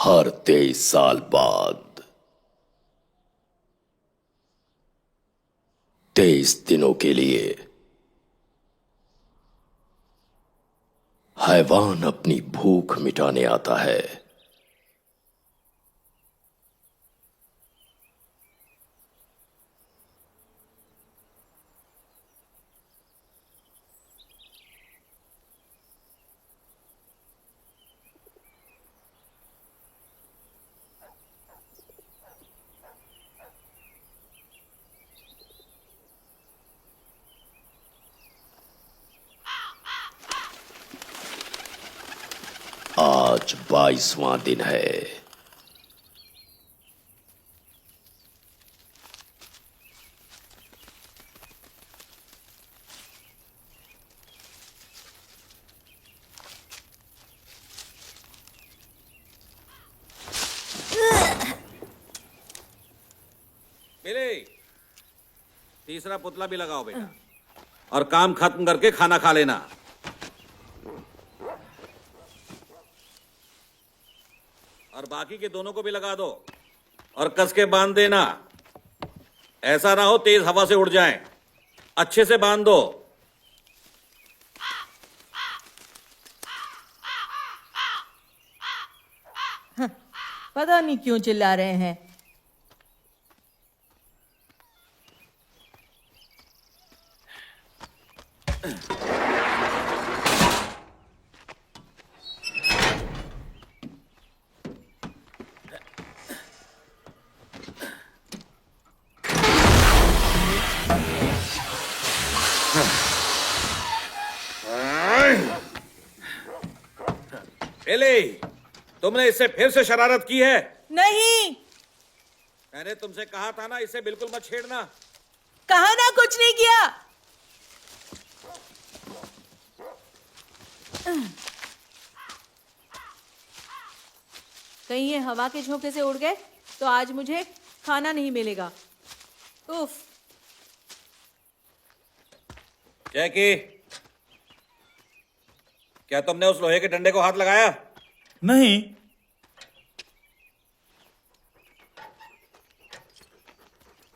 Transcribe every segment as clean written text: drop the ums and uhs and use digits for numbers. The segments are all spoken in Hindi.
हर 23 साल बाद 23 दिनों के लिए हैवान अपनी भूख मिटाने आता है। आज 22वां दिन है। बिली, तीसरा पुतला भी लगाओ बेटा, और काम खत्म करके खाना खा लेना। और बाकी के दोनों को भी लगा दो और कस के बांध देना। ऐसा ना हो तेज हवा से उड़ जाएं। अच्छे से बांध दो। पता नहीं क्यों चिल्ला रहे हैं। बिली, तुमने इससे फिर से शरारत की है? नहीं, मैंने तुमसे कहा था ना, इसे बिल्कुल मत छेड़ना। कहा ना, कुछ नहीं किया। कहीं ये हवा के झोंके से उड़ गए तो आज मुझे खाना नहीं मिलेगा। उफ। जैकी, क्या तुमने उस लोहे के डंडे को हाथ लगाया? नहीं।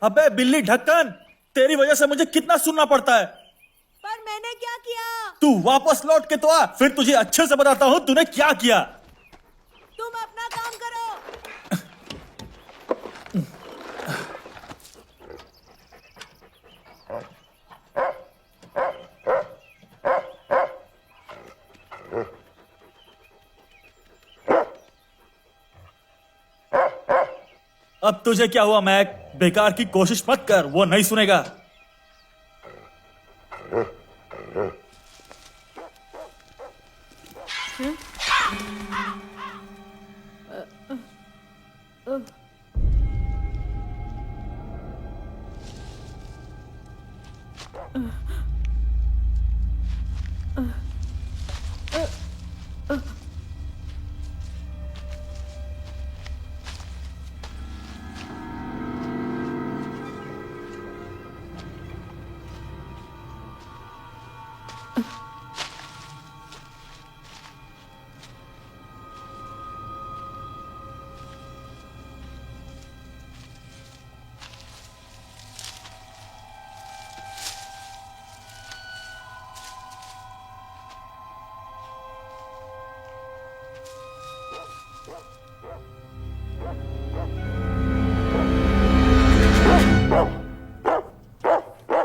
अबे बिल्ली ढक्कन, तेरी वजह से मुझे कितना सुनना पड़ता है। पर मैंने क्या किया? तू वापस लौट के तो आ, फिर तुझे अच्छे से बताता हूं तूने क्या किया। तुम अपना काम करो। अब तुझे क्या हुआ मैक? बेकार की कोशिश मत कर, वो नहीं सुनेगा।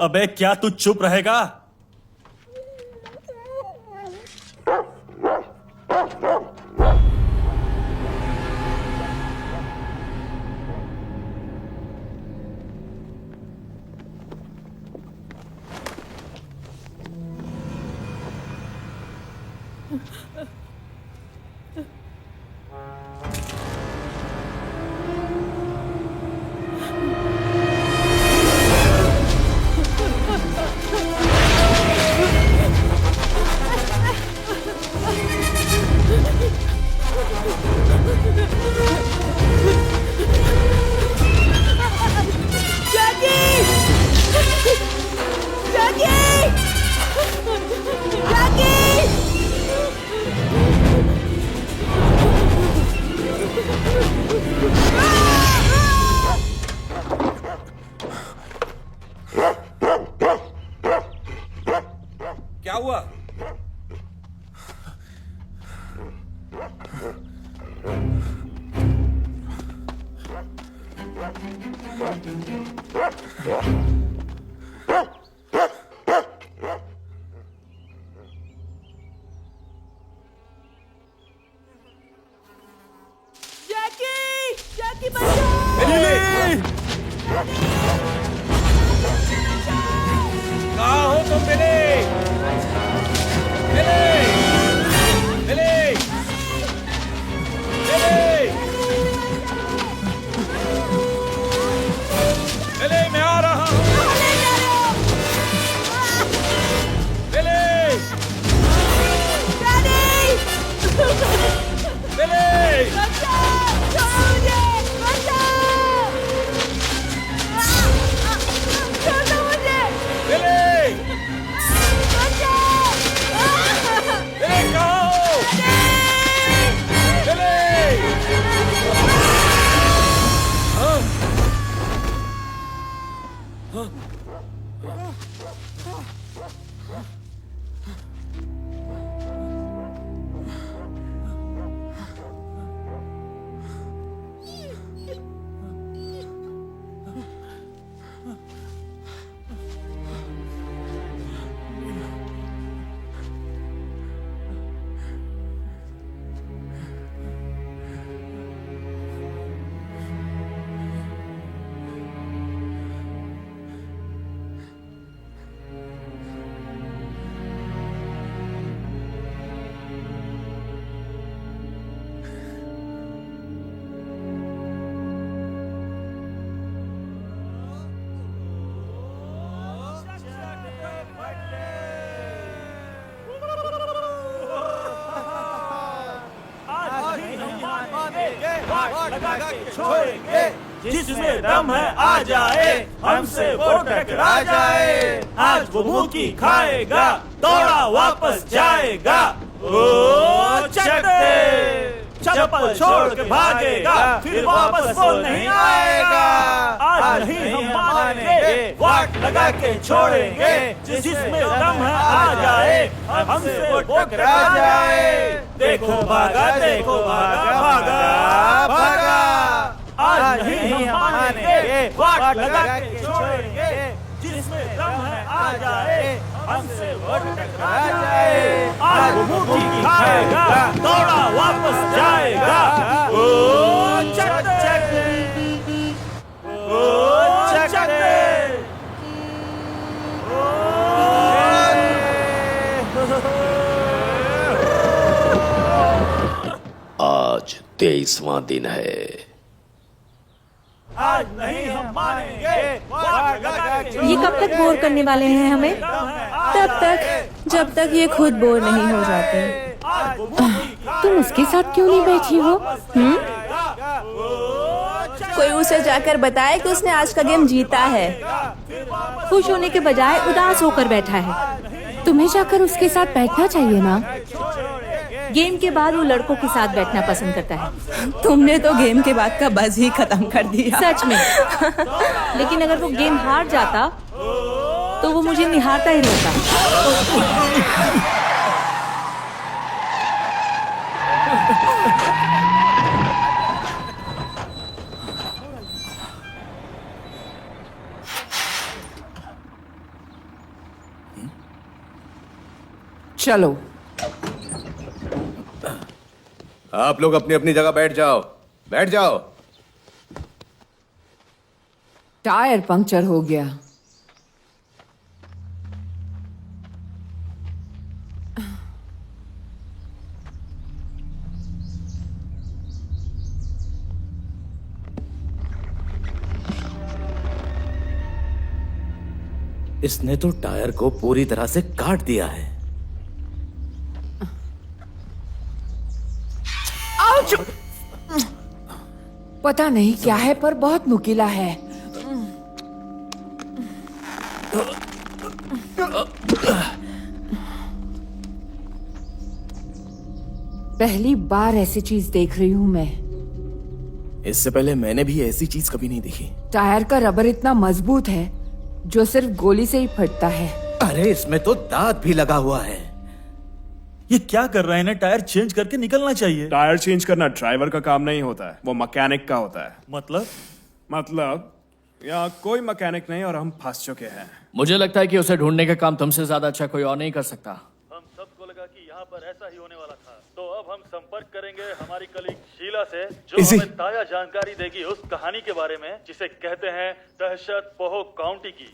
अबे क्या तू चुप रहेगा? क्या हुआ? जैकी! जैकी बचाओ! कहाँ हो तुम बिली? बिली! बिली! बिली! बिली, मैं आ रहा हूँ। बिली! बिली! बिली! बिली, कहाँ हो? बिली! छोड़ेंगे जिसमें दम है आ जाए, हमसे वो टकरा जाए। आज वो भूखी खाएगा, दौड़ा वापस जाएगा। ओ चकते चप्पल छोड़ के भागेगा, फिर वापस वो नहीं आएगा। आज नहीं हम मानेंगे, वाट लगा के छोड़ेंगे। जिसमें दम है आ जाए, हमसे वो टकरा जाए। देखो भागा भागा भागा। आज नहीं हम मानेंगे, वाट लगा के छोड़ेंगे। जिसमें दम है आ जाए, हमसे वो टकरा जाए। आज वो भूखी खाएगा, दौड़ा वापस जाएगा। ओ चकते ओ चकते आज 23वां दिन है। आज नहीं हम मानेंगे, वाट लगा के ये कब तक बोर करने वाले हैं हमें? तब तक जब तक ये खुद बोर नहीं हो जाते। तुम उसके साथ क्यों नहीं बैठी हो? कोई उसे जाकर बताए कि उसने आज का गेम जीता है। खुश होने के बजाय उदास होकर बैठा है। तुम्हें जाकर उसके साथ बैठना चाहिए ना। गेम के बाद वो लड़कों के साथ बैठना पसंद करता है। तुमने तो गेम के बाद का बज़ ही खत्म कर दिया। सच में। लेकिन अगर वो गेम हार जाता तो वो मुझे निहारता ही रहता। चलो आप लोग अपनी अपनी जगह बैठ जाओ, बैठ जाओ। टायर पंक्चर हो गया। इसने तो टायर को पूरी तरह से काट दिया है। पता नहीं क्या है पर बहुत नुकीला है। पहली बार ऐसी चीज देख रही हूं मैं। इससे पहले मैंने भी ऐसी चीज कभी नहीं देखी। टायर का रबर इतना मजबूत है जो सिर्फ गोली से ही फटता है। अरे इसमें तो दांत भी लगा हुआ है। ये क्या कर रहा है? इन्हें टायर चेंज करके निकलना चाहिए। टायर चेंज करना ड्राइवर का काम नहीं होता है, वो मैकेनिक का होता है। मतलब यहाँ कोई मैकेनिक नहीं और हम फंस चुके हैं। मुझे लगता है कि उसे ढूंढने का काम तुमसे ज्यादा अच्छा कोई और नहीं कर सकता। हम सबको लगा कि यहाँ पर ऐसा ही होने वाला था, तो अब हम संपर्क करेंगे हमारी कलीग शीला से, जो हमें ताजा जानकारी देगी उस कहानी के बारे में जिसे कहते हैं दहशत पोहो काउंटी की।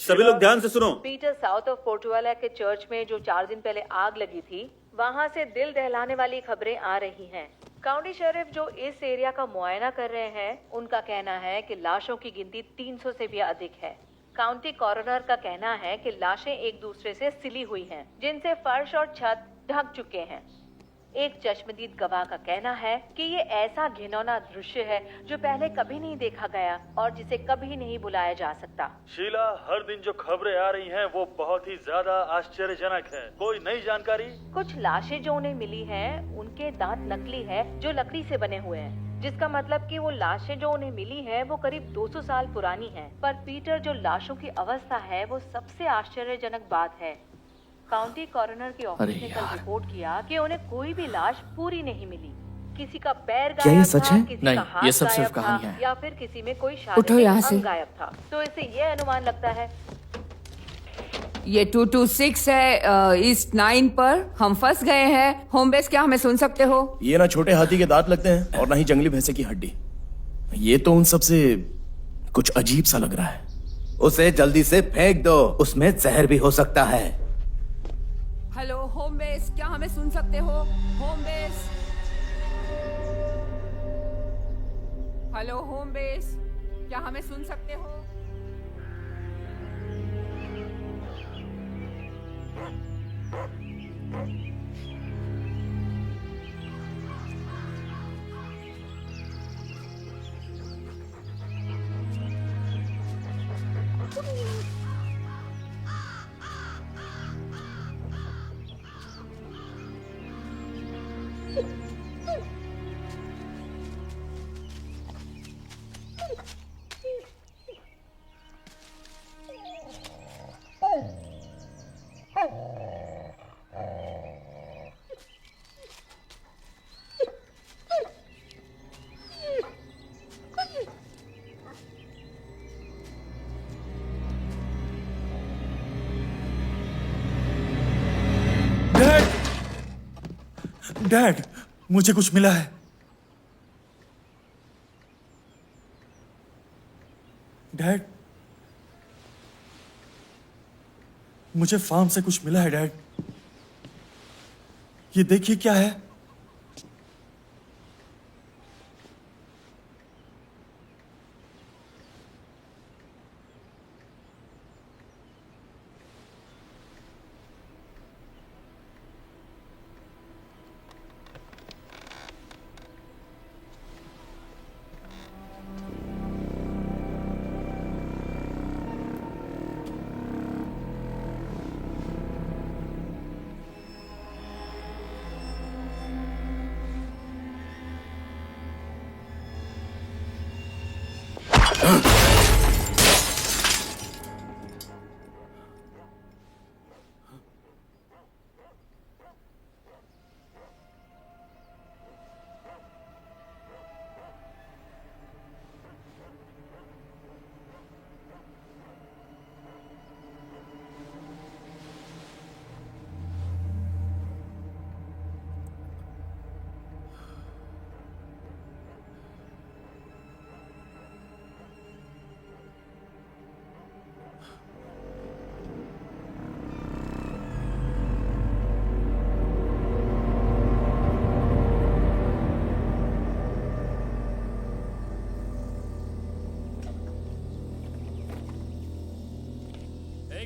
सभी लोग ध्यान से सुनो। पीटर साउथ ऑफ पोर्टुवाला के चर्च में जो 4 दिन पहले आग लगी थी, वहाँ से दिल दहलाने वाली खबरें आ रही हैं। काउंटी शेरिफ जो इस एरिया का मुआयना कर रहे हैं, उनका कहना है कि लाशों की गिनती 300 से भी अधिक है। काउंटी कॉरोनर का कहना है कि लाशें एक दूसरे से सिली हुई हैं, जिनसे फर्श और छत ढक चुके हैं। एक चश्मदीद गवाह का कहना है कि ये ऐसा घिनौना दृश्य है जो पहले कभी नहीं देखा गया और जिसे कभी नहीं बुलाया जा सकता। शीला, हर दिन जो खबरें आ रही हैं वो बहुत ही ज्यादा आश्चर्यजनक है। कोई नई जानकारी? कुछ लाशें जो उन्हें मिली हैं, उनके दांत नकली है जो लकड़ी से बने हुए हैं, जिसका मतलब कि वो लाशें जो उन्हें मिली हैं वो करीब 200 साल पुरानी हैं। पर पीटर, जो लाशों की अवस्था है वो सबसे आश्चर्यजनक बात है। काउंटी कॉरोनर की ऑफिस ने कल रिपोर्ट किया कि उन्हें कोई भी लाश पूरी नहीं मिली। किसी का पैर गायब क्या ये सच था, है? किसी नहीं, का हाथ ये सब गायब सिर्फ था, कहानियां हैं। या फिर किसी में कोई उठो शारीरिक यहाँ से। अंग गायब था। तो इससे ये अनुमान लगता है ये 226 है ईस्ट 9 पर। हम फंस गए हैं। होम बेस, क्या हमें सुन सकते हो? ये ना छोटे हाथी के दांत लगते हैं और ना ही जंगली भैंसे की हड्डी। ये तो उन सब से कुछ अजीब सा लग रहा है। उसे जल्दी से फेंक दो, उसमें जहर भी हो सकता है। हेलो होम बेस, क्या हमें सुन सकते हो? Home base, hello home base, क्या हमें सुन सकते हो? डैड, मुझे कुछ मिला है। डैड, मुझे फार्म से कुछ मिला है डैड। ये देखिए क्या है।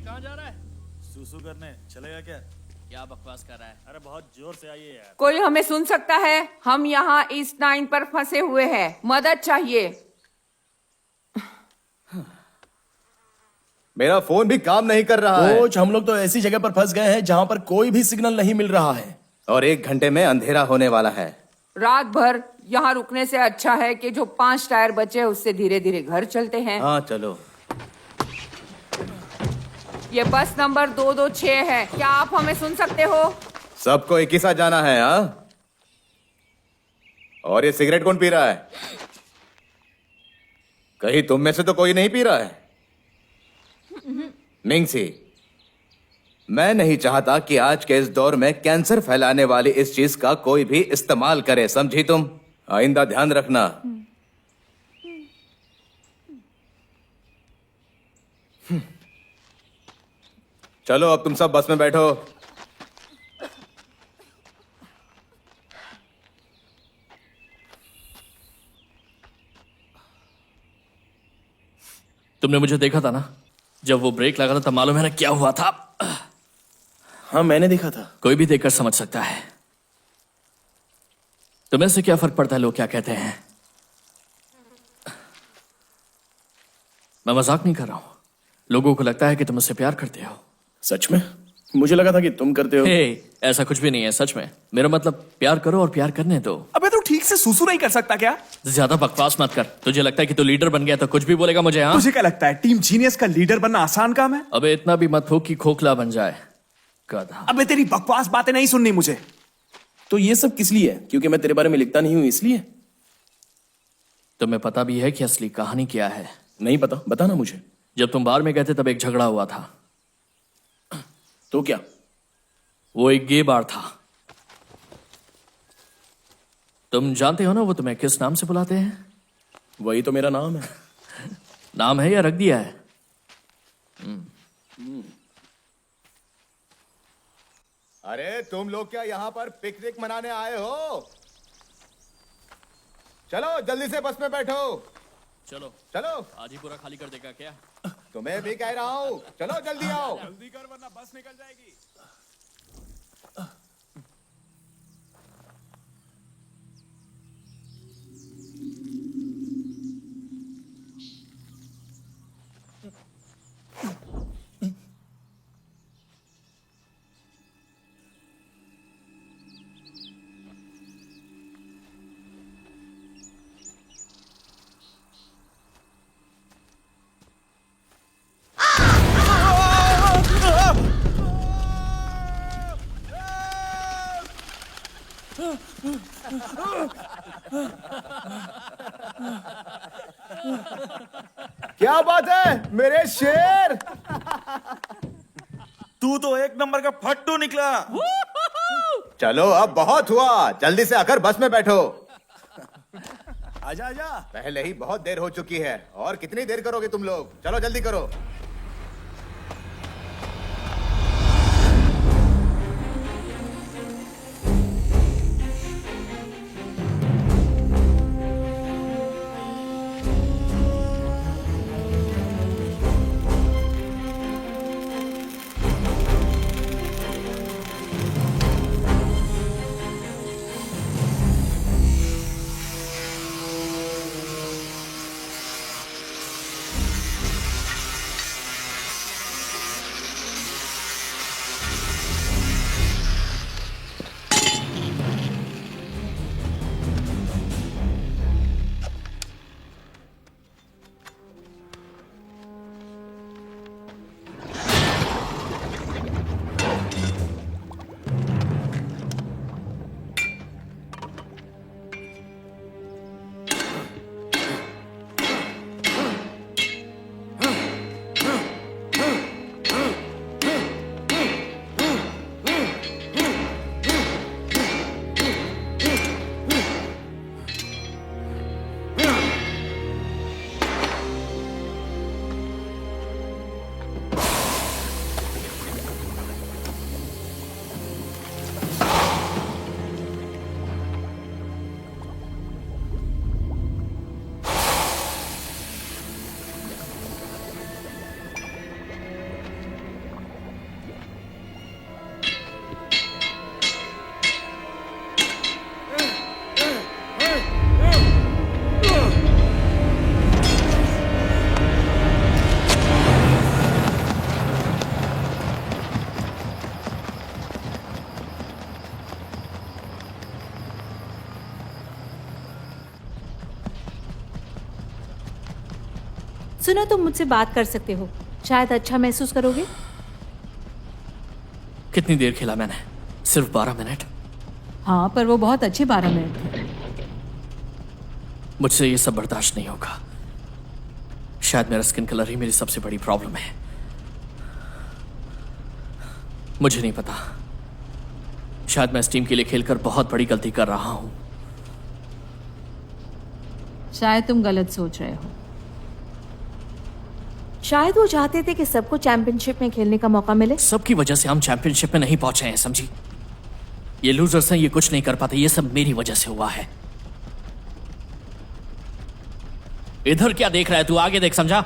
कहाँ जा रहा है? सुसु करने चलेगा क्या? क्या बकवास कर रहा है? अरे बहुत जोर से आइए यार। कोई हमें सुन सकता है? हम यहाँ ईस्ट 9 पर फंसे हुए हैं, मदद चाहिए। मेरा फोन भी काम नहीं कर रहा है। कोच, हम लोग तो ऐसी जगह पर फंस गए हैं जहाँ पर कोई भी सिग्नल नहीं मिल रहा है। और 1 घंटे में अंधेरा होने वाला है। रात भर यहाँ रुकने से अच्छा है कि जो 5 टायर बचे हैं उससे धीरे धीरे घर चलते हैं। हाँ चलो। ये बस नंबर 226 है, क्या आप हमें सुन सकते हो? सबको एक ही साथ जाना है। हाँ, और ये सिगरेट कौन पी रहा है? कहीं तुम में से तो कोई नहीं पी रहा है? मिंगसी, मैं नहीं चाहता कि आज के इस दौर में कैंसर फैलाने वाली इस चीज का कोई भी इस्तेमाल करे, समझी तुम? आइंदा ध्यान रखना। चलो अब तुम सब बस में बैठो। तुमने मुझे देखा था ना जब वो ब्रेक लगा था, तब मालूम है ना क्या हुआ था? हाँ मैंने देखा था। कोई भी देखकर समझ सकता है। तुम्हें से क्या फर्क पड़ता है लोग क्या कहते हैं? मैं मजाक नहीं कर रहा हूं। लोगों को लगता है कि तुम मुझसे प्यार करते हो। सच में? मुझे लगा था कि तुम करते हो। ऐसा कुछ भी नहीं है, सच में। मेरा मतलब प्यार करो और प्यार करने दो। अबे तू ठीक से सुसु नहीं कर सकता क्या? ज्यादा बकवास मत कर। तुझे लगता है कि तू लीडर बन गया तो कुछ भी बोलेगा मुझे? हाँ, तुझे क्या लगता है टीम जीनियस का लीडर बनना आसान काम है? अबे इतना भी मत हो कि खोखला बन जाए, गधा। अबे तेरी बकवास बातें नहीं सुननी मुझे। तो ये सब किस लिए है? क्योंकि मैं तेरे बारे में लिखता नहीं हूं इसलिए? तुम्हें पता भी है कि असली कहानी क्या है? नहीं पता, बता ना मुझे। जब तुम बार में गए थे तब एक झगड़ा हुआ था। तो क्या? वो एक गे बार था। तुम जानते हो ना वो तुम्हें किस नाम से बुलाते हैं? वही तो मेरा नाम है। नाम है या रख दिया है? अरे तुम लोग क्या यहाँ पर पिकनिक मनाने आए हो? चलो जल्दी से बस में बैठो। चलो चलो, आज ही पूरा खाली कर देगा क्या? तुम्हें भी कह रहा हूँ, चलो जल्दी आओ। जल्दी कर वरना बस निकल जाएगी। क्या बात है मेरे शेर? तू तो एक नंबर का फट्टू निकला। चलो अब बहुत हुआ, जल्दी से आकर बस में बैठो। आजा आजा। पहले ही बहुत देर हो चुकी है, और कितनी देर करोगे तुम लोग? चलो जल्दी करो। सुनो, तुम मुझसे बात कर सकते हो, शायद अच्छा महसूस करोगे। कितनी देर खेला मैंने? सिर्फ 12 मिनट। हाँ, पर वो बहुत अच्छे 12 मिनट थे। मुझसे ये सब बर्दाश्त नहीं होगा। शायद मेरा स्किन कलर ही मेरी सबसे बड़ी प्रॉब्लम है। मुझे नहीं पता, शायद मैं इस टीम के लिए खेलकर बहुत बड़ी गलती कर रहा हूं। शायद तुम गलत सोच रहे हो। शायद वो चाहते थे कि सबको चैंपियनशिप में खेलने का मौका मिले। सबकी वजह से हम चैंपियनशिप में नहीं पहुंचे हैं, समझी? ये लूजर्स हैं, ये कुछ नहीं कर पाते। ये सब मेरी वजह से हुआ है। इधर क्या देख रहा है तू? आगे देख, समझा?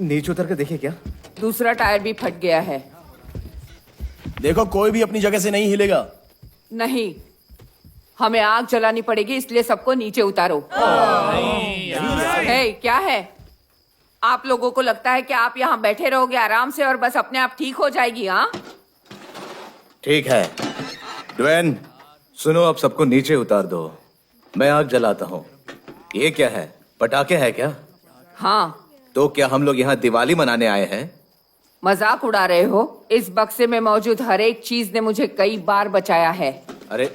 नीचे उतर कर देखिए क्या। दूसरा टायर भी फट गया है। देखो, कोई भी अपनी जगह से नहीं हिलेगा। नहीं, हमें आग जलानी पड़ेगी, इसलिए सबको नीचे उतारो। हे, क्या है? आप लोगों को लगता है कि आप यहाँ बैठे रहोगे आराम से और बस अपने आप ठीक हो जाएगी? हाँ, ठीक है ड्वेन, सुनो, अब सबको नीचे उतार दो। मैं आग जलाता हूँ। ये क्या है, पटाखे है क्या? हाँ। तो क्या हम लोग यहाँ दिवाली मनाने आए हैं? मजाक उड़ा रहे हो? इस बक्से में मौजूद हर एक चीज ने मुझे कई बार बचाया है। अरे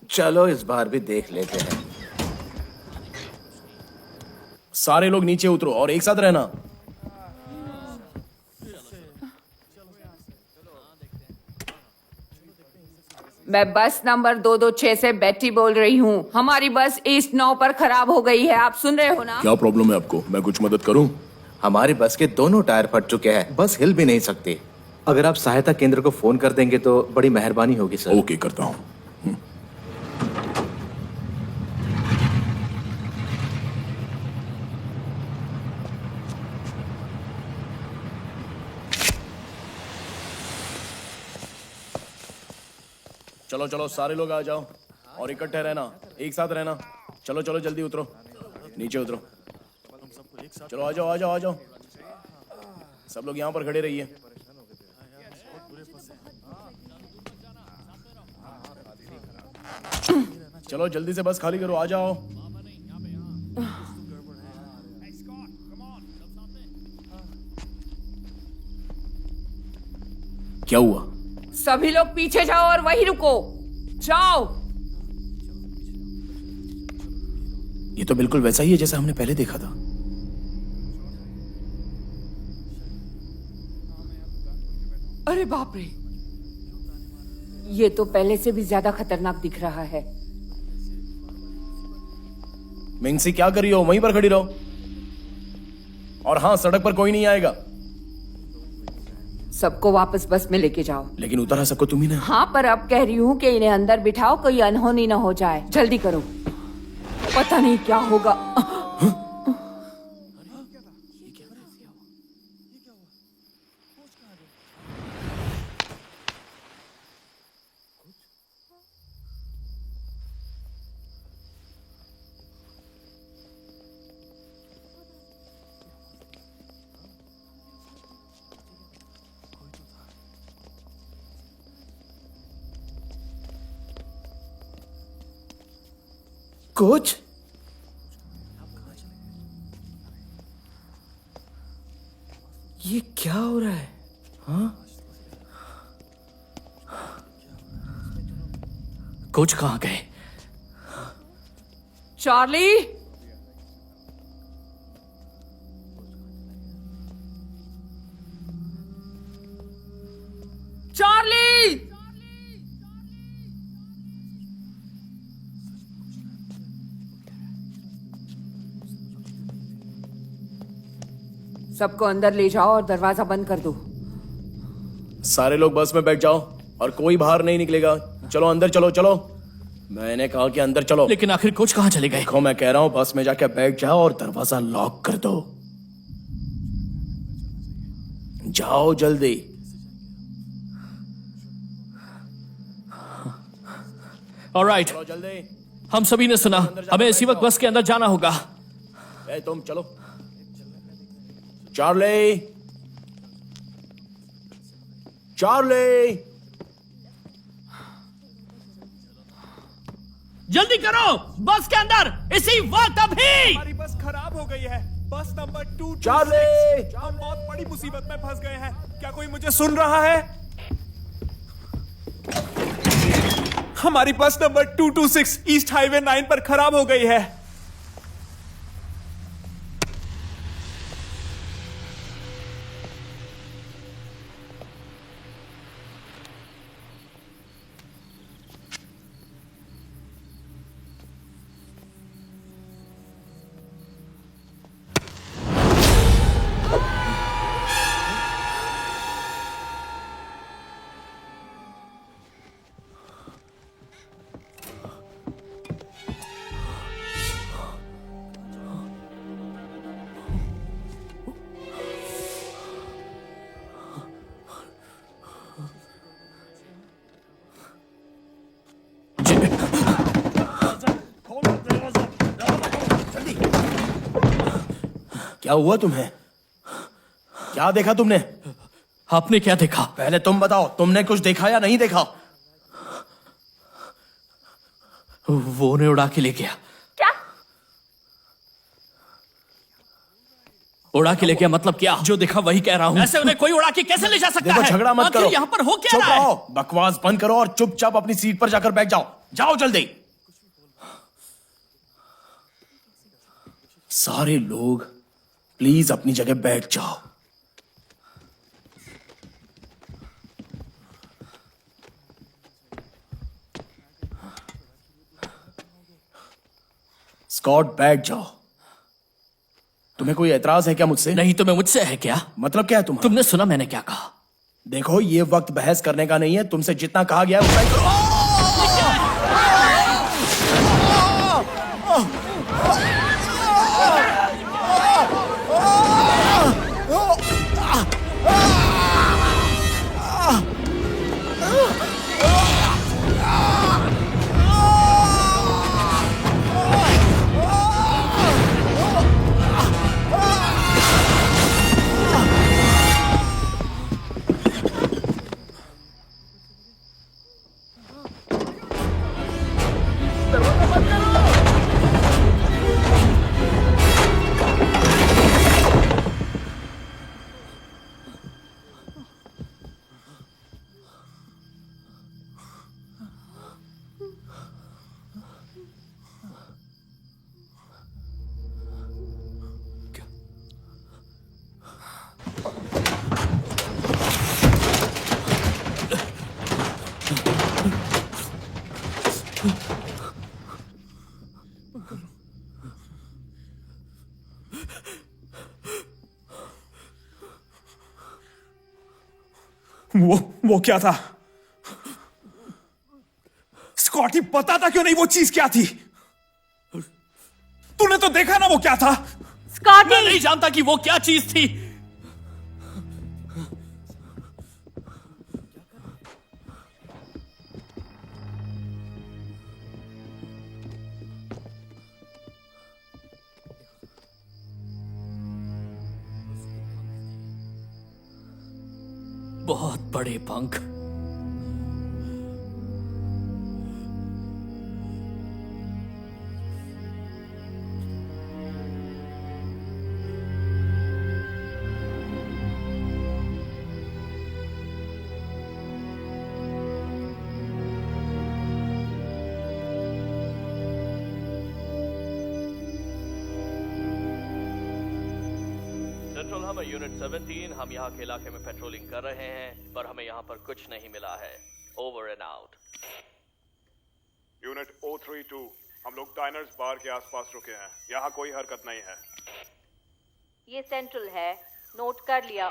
चलो इस बार भी देख लेते हैं। सारे लोग नीचे उतरो और एक साथ रहना। मैं बस नंबर 226 से बेटी बोल रही हूँ। हमारी बस ईस्ट 9 पर खराब हो गई है। आप सुन रहे हो ना? क्या प्रॉब्लम है आपको? मैं कुछ मदद करूं? हमारी बस के दोनों टायर फट चुके हैं, बस हिल भी नहीं सकती। अगर आप सहायता केंद्र को फोन कर देंगे तो बड़ी मेहरबानी होगी सर। ओके, करता हूँ। चलो चलो, सारे लोग आ जाओ और इकट्ठे रहना, एक साथ रहना। चलो चलो, जल्दी उतरो, नीचे उतरो। चलो आ जाओ आ जाओ आ जाओ, सब लोग यहाँ पर खड़े रहिए। चलो जल्दी से बस खाली करो, आ जाओ। क्या हुआ? सभी लोग पीछे जाओ और वहीं रुको। जाओ। ये तो बिल्कुल वैसा ही है जैसा हमने पहले देखा था। अरे बाप रे, ये तो पहले से भी ज्यादा खतरनाक दिख रहा है। मिंगसी क्या कर रही हो? वहीं पर खड़ी रहो। और हाँ, सड़क पर कोई नहीं आएगा। सबको वापस बस में लेके जाओ। लेकिन उतारा सबको तुम ही ना। हाँ, पर अब कह रही हूँ कि इन्हें अंदर बिठाओ, कोई अनहोनी ना हो जाए। जल्दी करो, पता नहीं क्या होगा। कोच, ये क्या हो रहा है? हाँ, कोच कहाँ गए? चार्ली, चार्ली, सबको अंदर ले जाओ और दरवाजा बंद कर दो। सारे लोग बस में बैठ जाओ और कोई बाहर नहीं निकलेगा। चलो अंदर चलो, चलो। मैंने कहा कि अंदर चलो। लेकिन आखिर कोच कहाँ चले गए? देखो, मैं कह रहा हूं बस में जाके बैठ जाओ और दरवाजा लॉक कर दो। जाओ जल्दी। ऑलराइट, चलो जल्दी। हम सभी ने सुना, हमें इसी वक्त बस के अंदर जाना होगा। तुम चलो। चार्ली, चार्ली, जल्दी करो, बस के अंदर इसी वक्त अभी। हमारी बस खराब हो गई है। बस नंबर 226। चार्ली, हम बहुत बड़ी मुसीबत में फंस गए हैं। क्या कोई मुझे सुन रहा है? हमारी बस नंबर 226 ईस्ट हाईवे 9 पर खराब हो गई है। क्या हुआ तुम्हें? क्या देखा तुमने? आपने क्या देखा? पहले तुम बताओ, तुमने कुछ देखा या नहीं देखा? वो उन्हें उड़ा के ले गया। क्या? उड़ा के ले गया मतलब क्या? जो देखा वही कह रहा हूँ। ऐसे उन्हें कोई उड़ा के कैसे ले जा सकता देखो, है? झगड़ा मत आखिर करो। यहाँ पर हो क्या चुप रहा है? रहो, बकवास बंद करो और चुपचाप अपनी सीट पर जाकर बैठ जाओ। जाओ जल्दी। सारे लोग प्लीज अपनी जगह बैठ जाओ। स्कॉट, बैठ जाओ। तुम्हें कोई एतराज है क्या मुझसे? नहीं, तुम्हें मुझसे है क्या? मतलब क्या है तुम्हारा? तुमने सुना मैंने क्या कहा? देखो, ये वक्त बहस करने का नहीं है। तुमसे जितना कहा गया है उतना ही करो। वो क्या था? स्कॉटी, पता था क्यों नहीं वो चीज क्या थी? तूने तो देखा ना वो क्या था? मैं नहीं जानता कि वो क्या चीज थी। बहुत बड़े पंख। सेंट्रल हमें यूनिट 17, हम यहाँ के इलाके में पेट्रोलिंग कर रहे हैं, पर हमें यहाँ पर कुछ नहीं मिला है। Over and out. यूनिट 032, हम लोग डाइनर्स बार के आसपास रुके हैं, यहाँ कोई हरकत नहीं है। ये सेंट्रल है, नोट कर लिया।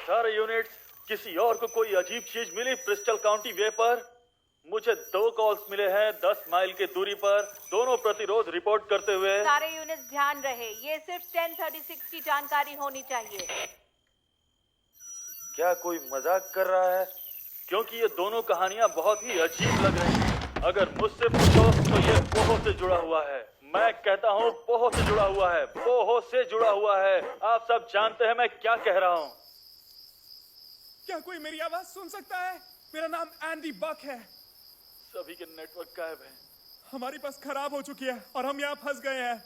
सारे यूनिट्स, किसी और को कोई अजीब चीज मिली ब्रिस्टल काउंटी वे पर? मुझे 2 कॉल्स मिले हैं 10 माइल की दूरी पर, दोनों प्रतिरोध रिपोर्ट करते हुए। सारे यूनिट्स ध्यान रहे, ये सिर्फ 1036 की जानकारी होनी चाहिए। क्या कोई मजाक कर रहा है? क्योंकि ये दोनों कहानियां बहुत ही अजीब लग रही हैं। अगर मुझसे पूछो तो ये पोहो से जुड़ा हुआ है। मैं कहता हूँ पोहो से जुड़ा हुआ है, पोहो से जुड़ा हुआ है। आप सब जानते हैं मैं क्या कह रहा हूँ। क्या कोई मेरी आवाज सुन सकता है? मेरा नाम एंडी बक है। सभी के नेटवर्क गायब हैं। हमारी बस खराब हो चुकी है और हम यहाँ फंस गए हैं।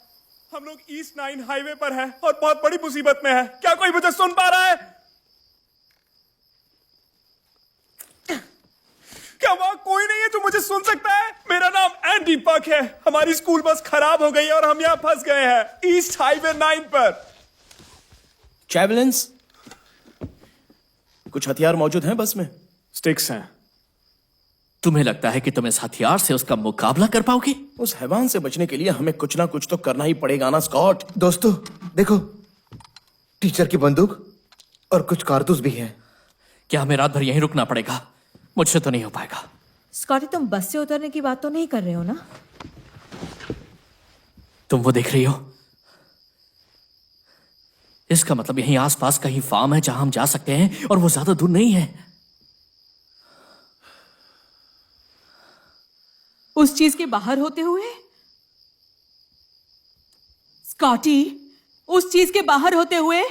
हम लोग ईस्ट 9 हाईवे पर हैं और बहुत बड़ी मुसीबत में है। क्या कोई मुझे सुन पा रहा है? क्या वहां कोई नहीं है जो मुझे सुन सकता है? मेरा नाम एंडी बक है। हमारी स्कूल बस खराब हो गई है और हम यहाँ फंस गए हैं ईस्ट हाईवे 9 पर। चैवलेंस, कुछ हथियार मौजूद हैं बस में? स्टिक्स हैं। तुम्हें लगता है कि तुम इस हथियार से उसका मुकाबला कर पाओगे? उस हैवान से बचने के लिए हमें कुछ ना कुछ तो करना ही पड़ेगा ना स्कॉट। दोस्तों देखो, टीचर की बंदूक और कुछ कारतूस भी हैं। क्या हमें रात भर यहीं रुकना पड़ेगा? मुझसे तो नहीं हो पाएगा। स्कॉटी, तुम बस से उतरने की बात तो नहीं कर रहे हो ना? तुम वो देख रही हो? इसका मतलब यहीं आसपास कहीं फार्म है जहां हम जा सकते हैं और वो ज्यादा दूर नहीं है। उस चीज के बाहर होते हुए? स्कॉटी, उस चीज के बाहर होते हुए?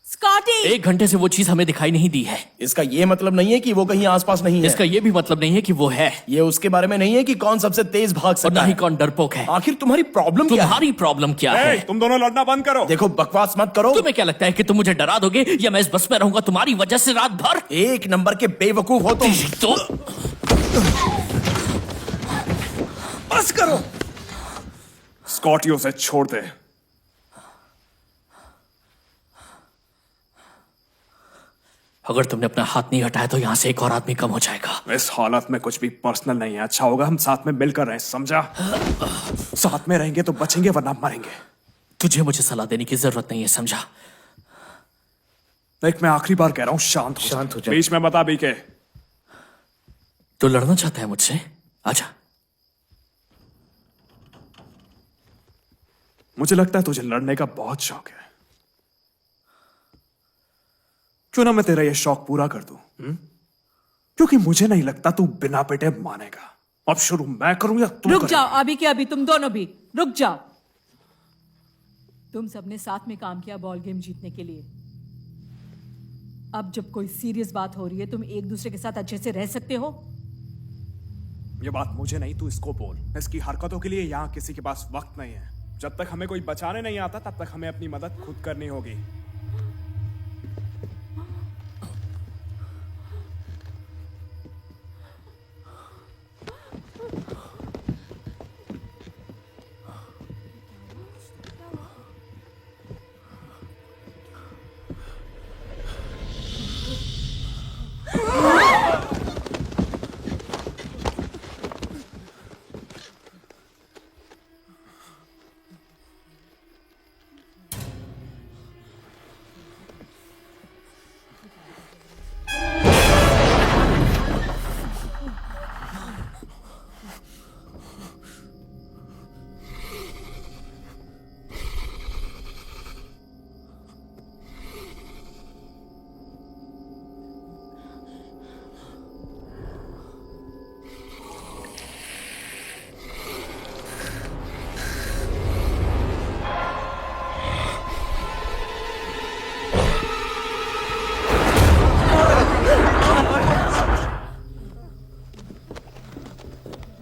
स्कॉटी! 1 घंटे से वो चीज हमें दिखाई नहीं दी है। इसका ये मतलब नहीं है कि वो कहीं आसपास नहीं है। इसका ये भी मतलब नहीं है कि वो है। ये उसके बारे में नहीं है कि कौन सबसे तेज भाग और सकता ना ही है। कौन डरपोक है। आखिर तुम्हारी प्रॉब्लम क्या है? तुम्हारी प्रॉब्लम क्या है? तुम दोनों लड़ना बंद करो। देखो, बकवास मत करो। तुम्हें क्या लगता है कि तुम मुझे डरा दोगे या मैं इस बस में रहूंगा तुम्हारी वजह से रात भर? 1 नंबर के बेवकूफ हो तुम। तो बस करो। स्कॉटियो से छोड़ दे। अगर तुमने अपना हाथ नहीं हटाया तो यहां से एक और आदमी कम हो जाएगा। इस हालत में कुछ भी पर्सनल नहीं है। अच्छा होगा हम साथ में मिलकर रहें, समझा? साथ में रहेंगे तो बचेंगे वरना मरेंगे। तुझे मुझे सलाह देने की जरूरत नहीं है, समझा? देख, मैं आखिरी बार कह रहा हूं, शांत हो जा। बीच में बता बीके। तू लड़ना चाहता है मुझसे? आजा। मुझे लगता है तुझे लड़ने का बहुत शौक है। क्यों ना मैं तेरा ये शौक पूरा कर दूं? क्योंकि मुझे नहीं लगता तू बिना पिटे मानेगा। अब शुरू मैं करूं या तू? रुक जाओ, अभी के अभी तुम दोनों भी रुक जाओ। तुम सबने साथ में काम किया बॉल गेम जीतने के लिए। अब जब कोई सीरियस बात हो रही है, तुम एक दूसरे के साथ अच्छे से रह सकते हो? ये बात मुझे नहीं, तू इसको बोल। इसकी हरकतों के लिए यहाँ किसी के पास वक्त नहीं है। जब तक हमें कोई बचाने नहीं आता तब तक हमें अपनी मदद खुद करनी होगी।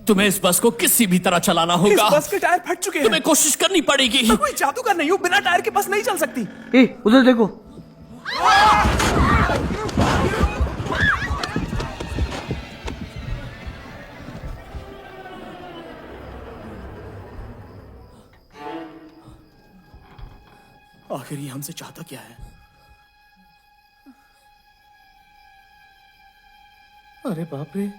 तुम्हें इस बस को किसी भी तरह चलाना इस होगा। बस के टायर फट चुके हैं। तुम्हें कोशिश करनी पड़ेगी। मैं कोई जादूगर नहीं हूँ, बिना टायर के बस नहीं चल सकती। उधर देखो। आखिर ये हमसे चाहता क्या है? अरे बाप रे,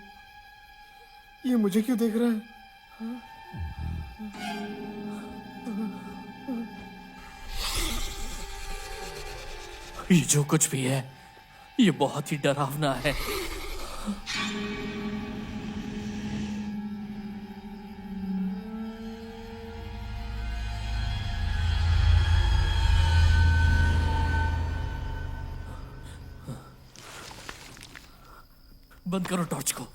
ये मुझे क्यों देख रहा है? ये जो कुछ भी है, ये बहुत ही डरावना है। बंद करो टॉर्च को।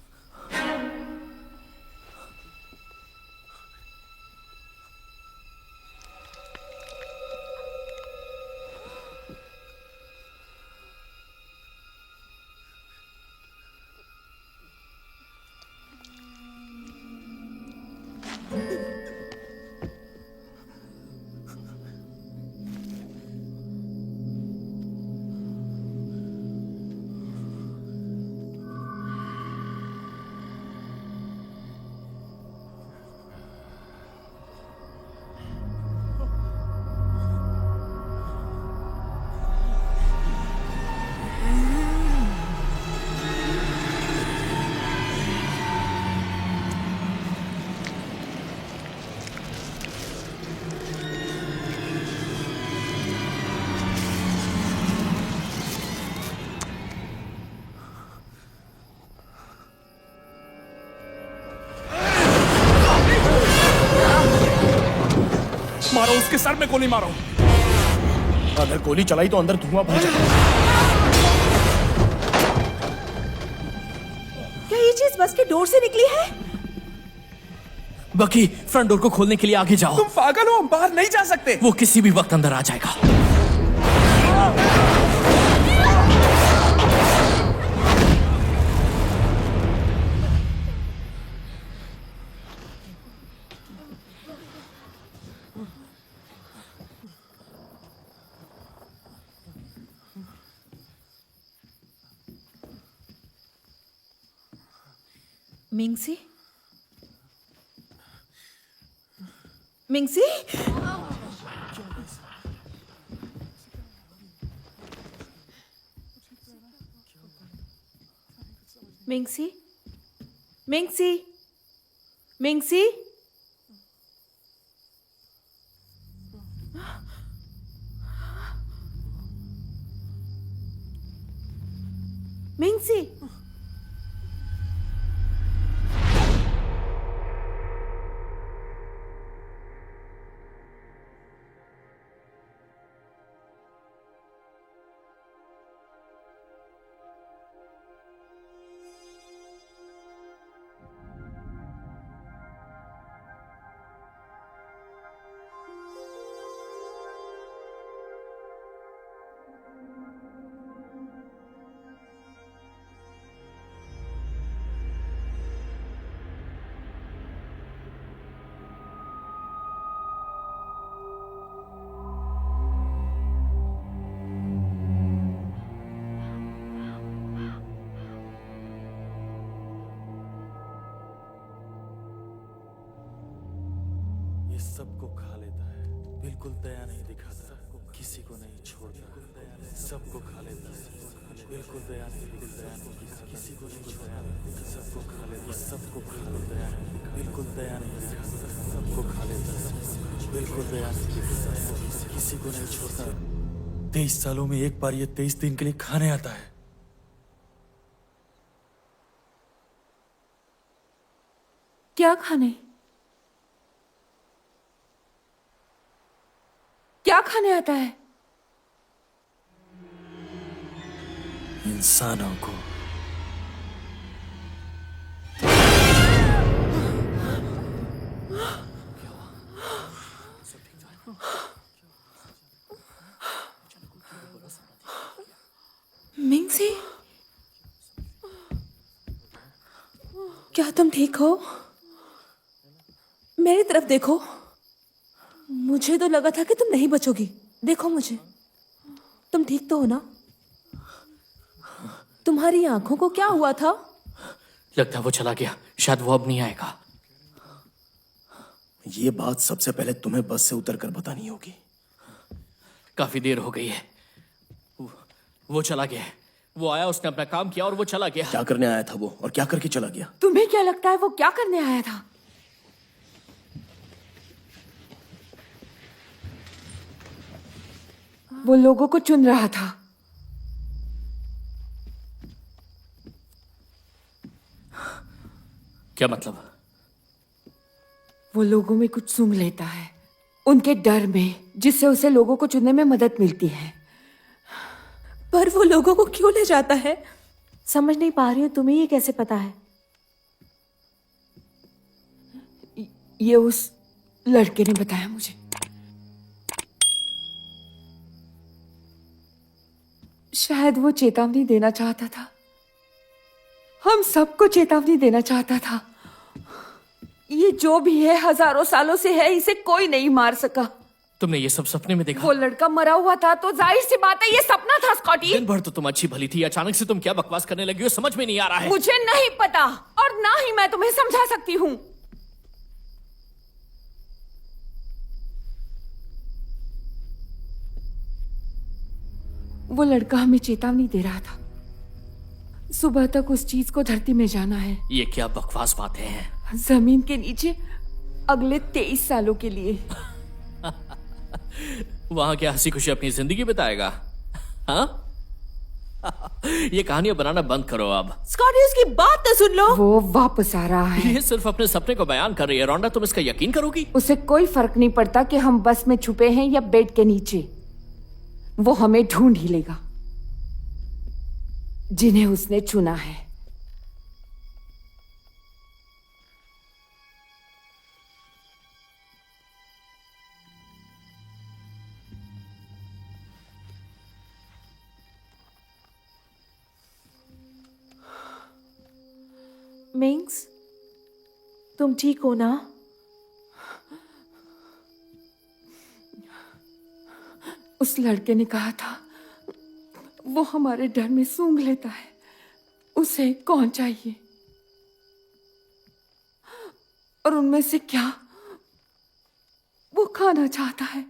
मारो, उसके सर में गोली मारो। अगर गोली चलाई तो अंदर धुआं पहुंचेगा। क्या ये चीज बस के डोर से निकली है? बकी, फ्रंट डोर को खोलने के लिए आगे जाओ। तुम पागल हो, हम बाहर नहीं जा सकते। वो किसी भी वक्त अंदर आ जाएगा। मिंगसी? मिंगसी? मिंगसी? मिंगसी? मिंगसी? मिंगसी? ये सबको खा लेता है, बिल्कुल दया नहीं दिखाता, किसी को नहीं छोड़ता, सबको खा लेता है, बिल्कुल दया नहीं दिखाता, किसी को नहीं छोड़ता, सबको खा लेता है, सबको खा लेता है, बिल्कुल दया नहीं दिखाता, सबको खा लेता है, बिल्कुल दया नहीं दिखाता, किसी को नहीं छोड़ता। 23 सालों में एक बार ये 23 दिन के लिए खाने आता है। क्या खाने? क्या खाने आता है? इंसानों को। मिंगसी? क्या तुम ठीक हो? मेरी तरफ देखो। मुझे तो लगा था कि तुम नहीं बचोगी। देखो मुझे, तुम ठीक तो हो ना? तुम्हारी आंखों को क्या हुआ था? लगता है वो चला गया, शायद वो अब नहीं आएगा। ये बात सबसे पहले तुम्हें बस से उतर कर बतानी होगी। काफी देर हो गई है। वो चला गया है। वो आया, उसने अपना काम किया और वो चला गया। क्या करने आया था वो और क्या करके चला गया? तुम्हें क्या लगता है वो क्या करने आया था? वो लोगों को चुन रहा था। क्या मतलब? वो लोगों में कुछ सूंघ लेता है, उनके डर में, जिससे उसे लोगों को चुनने में मदद मिलती है। पर वो लोगों को क्यों ले जाता है? समझ नहीं पा रही हूं, तुम्हें ये कैसे पता है? ये उस लड़के ने बताया मुझे। शायद वो चेतावनी देना चाहता था, हम सबको चेतावनी देना चाहता था। ये जो भी है हजारों सालों से है, इसे कोई नहीं मार सका। तुमने ये सब सपने में देखा? वो लड़का मरा हुआ था तो जाहिर सी बात है ये सपना था स्कॉटी। दिन भर तो तुम अच्छी भली थी, अचानक से तुम क्या बकवास करने लगी हो, समझ में नहीं आ रहा है। मुझे नहीं पता और ना ही मैं तुम्हें समझा सकती हूँ। वो लड़का हमें चेतावनी दे रहा था, सुबह तक उस चीज को धरती में जाना है। ये क्या बकवास बातें हैं? जमीन के नीचे अगले 23 सालों के लिए। वहां क्या हंसी खुशी अपनी जिंदगी बिताएगा? हाँ? ये कहानियां बनाना बंद करो अब। स्कॉटी, उसकी बात तो सुन लो। वो वापस आ रहा है। ये सिर्फ अपने सपने को बयान कर रही है। रोंडा, तुम इसका यकीन करोगी? उसे कोई फर्क नहीं पड़ता कि हम बस में छुपे हैं या बेड के नीचे, वो हमें ढूंढ ही लेगा, जिन्हें उसने चुना है। मिंग्स, तुम ठीक हो ना? उस लड़के ने कहा था वो हमारे डर में सूंघ लेता है। उसे कौन चाहिए और उनमें से क्या वो खाना चाहता है?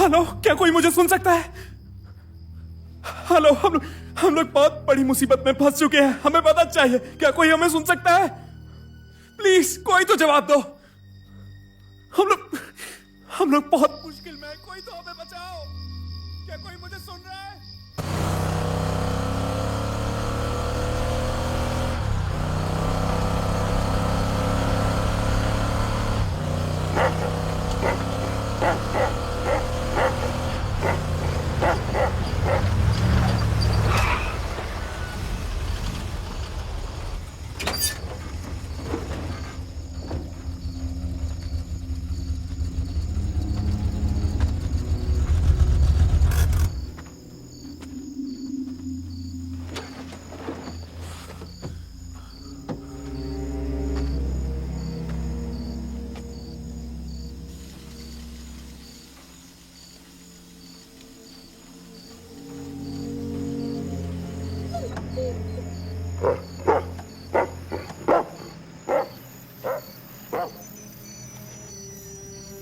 हेलो, क्या कोई मुझे सुन सकता है? हेलो, हम लोग बहुत बड़ी मुसीबत में फंस चुके हैं, हमें मदद चाहिए। क्या कोई हमें सुन सकता है? प्लीज कोई तो जवाब दो। हम लोग बहुत मुश्किल में हैं, कोई तो हमें बचाओ। क्या कोई मुझे सुन रहा है?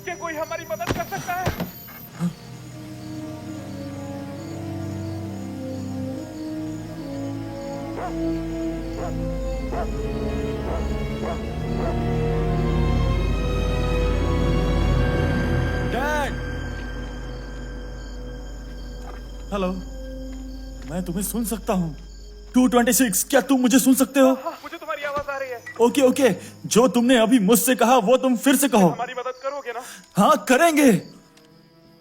क्या कोई हमारी मदद कर सकता है? डैड! हेलो, मैं तुम्हें सुन सकता हूँ। 226, क्या तुम मुझे सुन सकते हो? मुझे तुम्हारी आवाज आ रही है। ओके ओके, जो तुमने अभी मुझसे कहा वो तुम फिर से कहो। हमारी मदद करोगे ना? हाँ, करेंगे।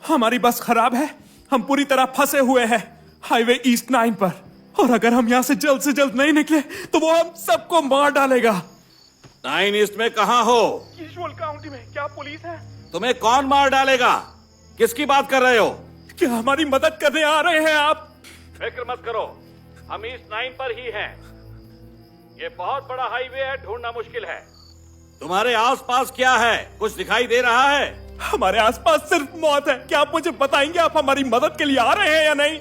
हमारी बस खराब है, हम पूरी तरह फंसे हुए हैं हाईवे ईस्ट 9 पर, और अगर हम यहाँ से जल्द नहीं निकले तो वो हम सबको मार डालेगा। 9 ईस्ट में कहाँ हो? यूजुअल काउंटी में। क्या पुलिस है? तुम्हें कौन मार डालेगा? किसकी बात कर रहे हो? क्या हमारी मदद करने आ रहे हैं आप? फिक्र मत करो, हम ईस्ट 9 पर ही हैं। ये बहुत बड़ा हाईवे है, ढूंढना मुश्किल है। तुम्हारे आसपास क्या है? कुछ दिखाई दे रहा है? हमारे आसपास सिर्फ मौत है। क्या आप मुझे बताएंगे आप हमारी मदद के लिए आ रहे हैं या नहीं?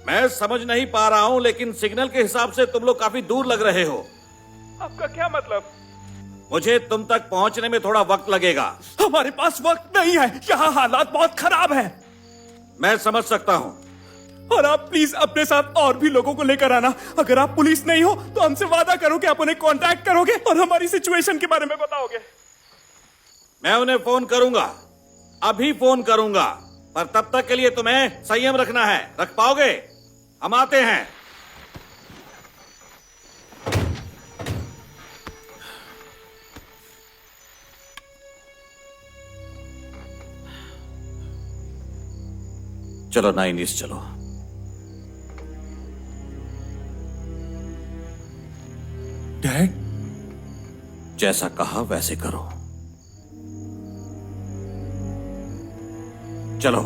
मैं समझ नहीं पा रहा हूं, लेकिन सिग्नल के हिसाब से तुम लोग काफी दूर लग रहे हो। आपका क्या मतलब? मुझे तुम तक पहुंचने में थोड़ा वक्त लगेगा। हमारे पास वक्त नहीं है, यहाँ हालात बहुत खराब हैं। मैं समझ सकता हूं। और आप प्लीज अपने साथ और भी लोगों को लेकर आना। अगर आप पुलिस नहीं हो तो हमसे वादा करो कि आप उन्हें कांटेक्ट करोगे और हमारी सिचुएशन के बारे में बताओगे। मैं उन्हें फोन करूंगा, अभी फोन करूंगा, पर तब तक के लिए तुम्हें संयम रखना है। रख पाओगे? हम आते हैं। चलो 9 ईस्ट चलो। डैड, जैसा कहा वैसे करो। चलो।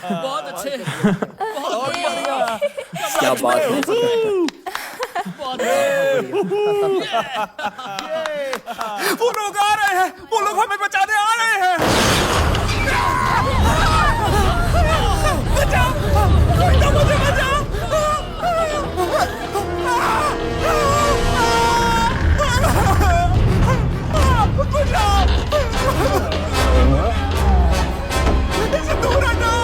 बहुत अच्छे, बहुत बढ़िया। क्या बात है। वो लोग आ रहे हैं, वो लोग हमें बचाने आ रहे हैं। बचाओ, कोई तो मुझे बचाओ। इसे दूर हटाओ।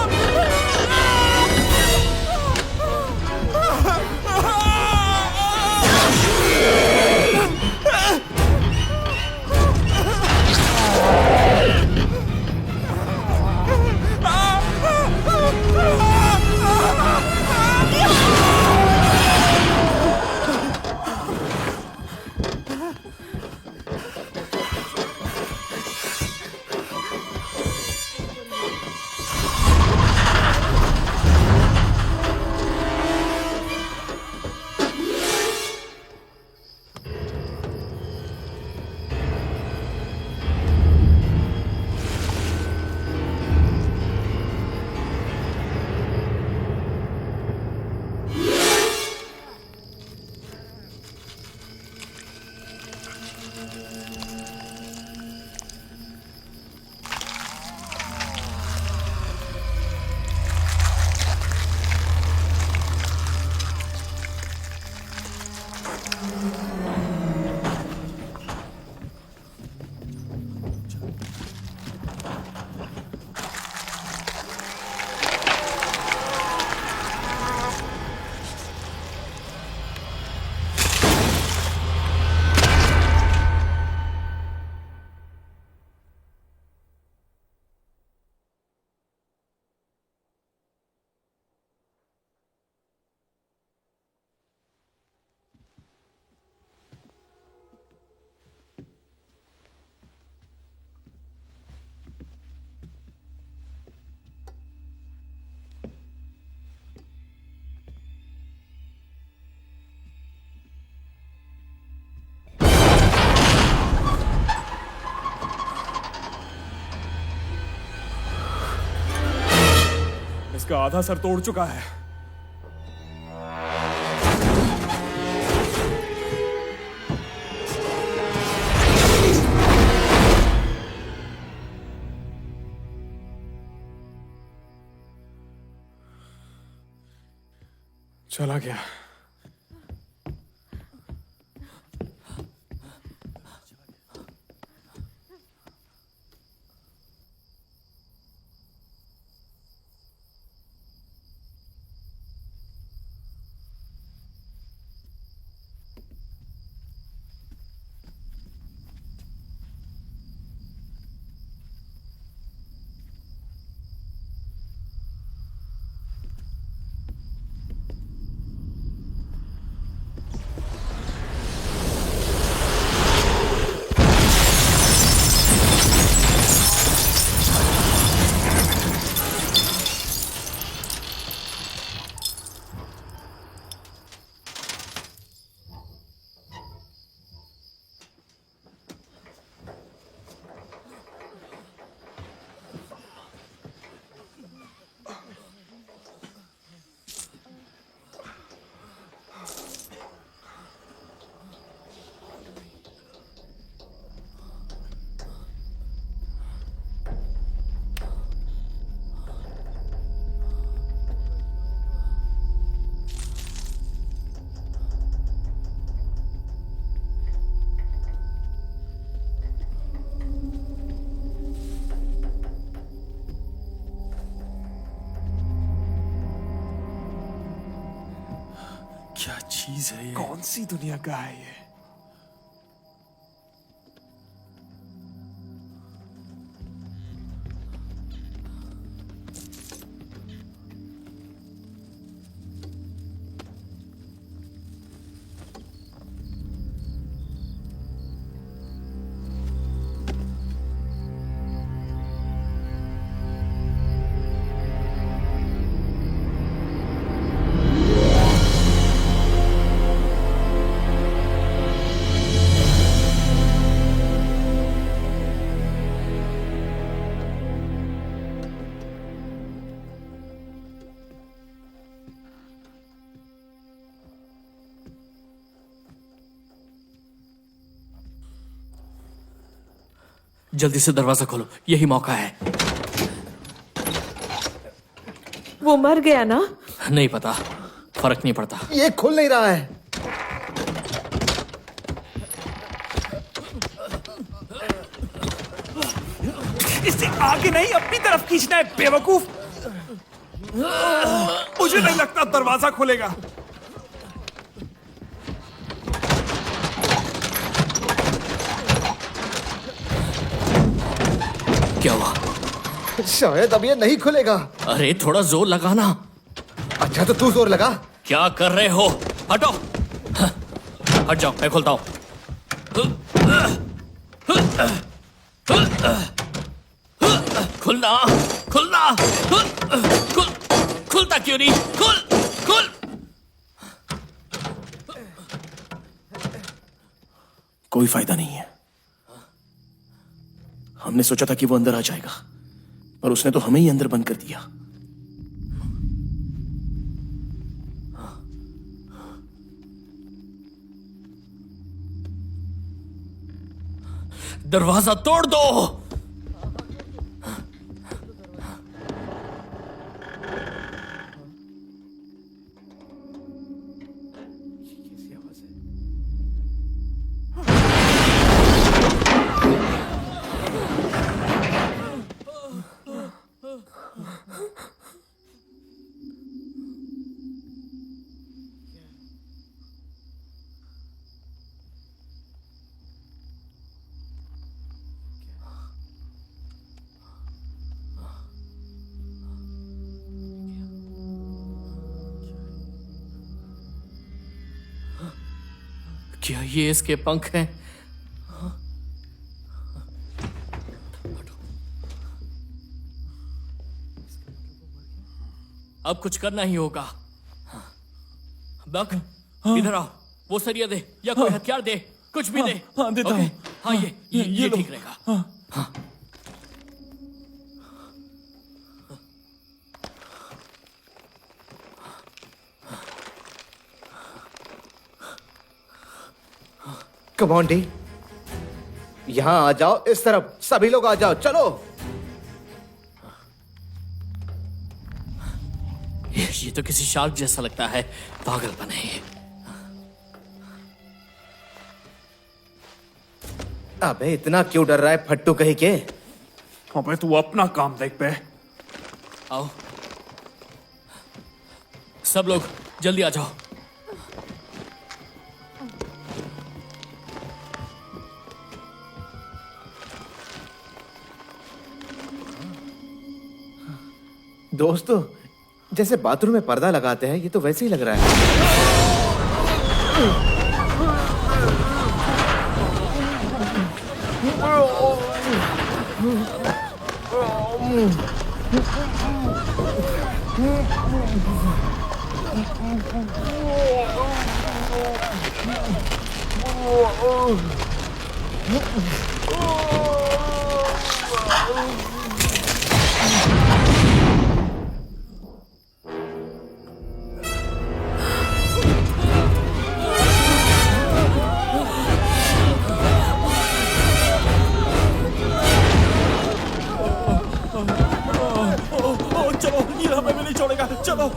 इसका आधा सर तोड़ चुका है। चला गया। चीज है ये? कौन सी दुनिया का है ये? जल्दी से दरवाजा खोलो, यही मौका है। वो मर गया ना? नहीं पता, फर्क नहीं पड़ता। ये खुल नहीं रहा है। इसे आगे नहीं अपनी तरफ खींचना है बेवकूफ। मुझे नहीं लगता दरवाजा खुलेगा। क्या हुआ? शायद अब ये नहीं खुलेगा। अरे थोड़ा जोर लगाना। अच्छा तो तू जोर लगा। क्या कर रहे हो? हटो, हट जाओ, मैं खोलता हूं। खुलना, खुलना, खुलता क्यों नहीं? खुल, खुल। कोई फायदा नहीं है। हमने सोचा था कि वो अंदर आ जाएगा, पर उसने तो हमें ही अंदर बंद कर दिया। दरवाजा तोड़ दो। क्या ये इसके पंख हैं? अब कुछ करना ही होगा। बक, इधर आओ। वो सरिया दे या कोई हथियार दे, कुछ भी दे। हाँ, देता ओके? हूं। हाँ, ये लो। ठीक रहेगा। हाँ। कम ऑन डी, यहां आ जाओ। इस तरफ सभी लोग आ जाओ, चलो। ये तो किसी शार्क जैसा लगता है। पागलपन है ये। अबे इतना क्यों डर रहा है फट्टू कहीं के? अबे तू अपना काम देख पे। आओ, सब लोग जल्दी आ जाओ। दोस्तों, जैसे बाथरूम में पर्दा लगाते हैं, ये तो वैसे ही लग रहा है। चलो, ये हमें भी नहीं छोड़ेगा। चलो।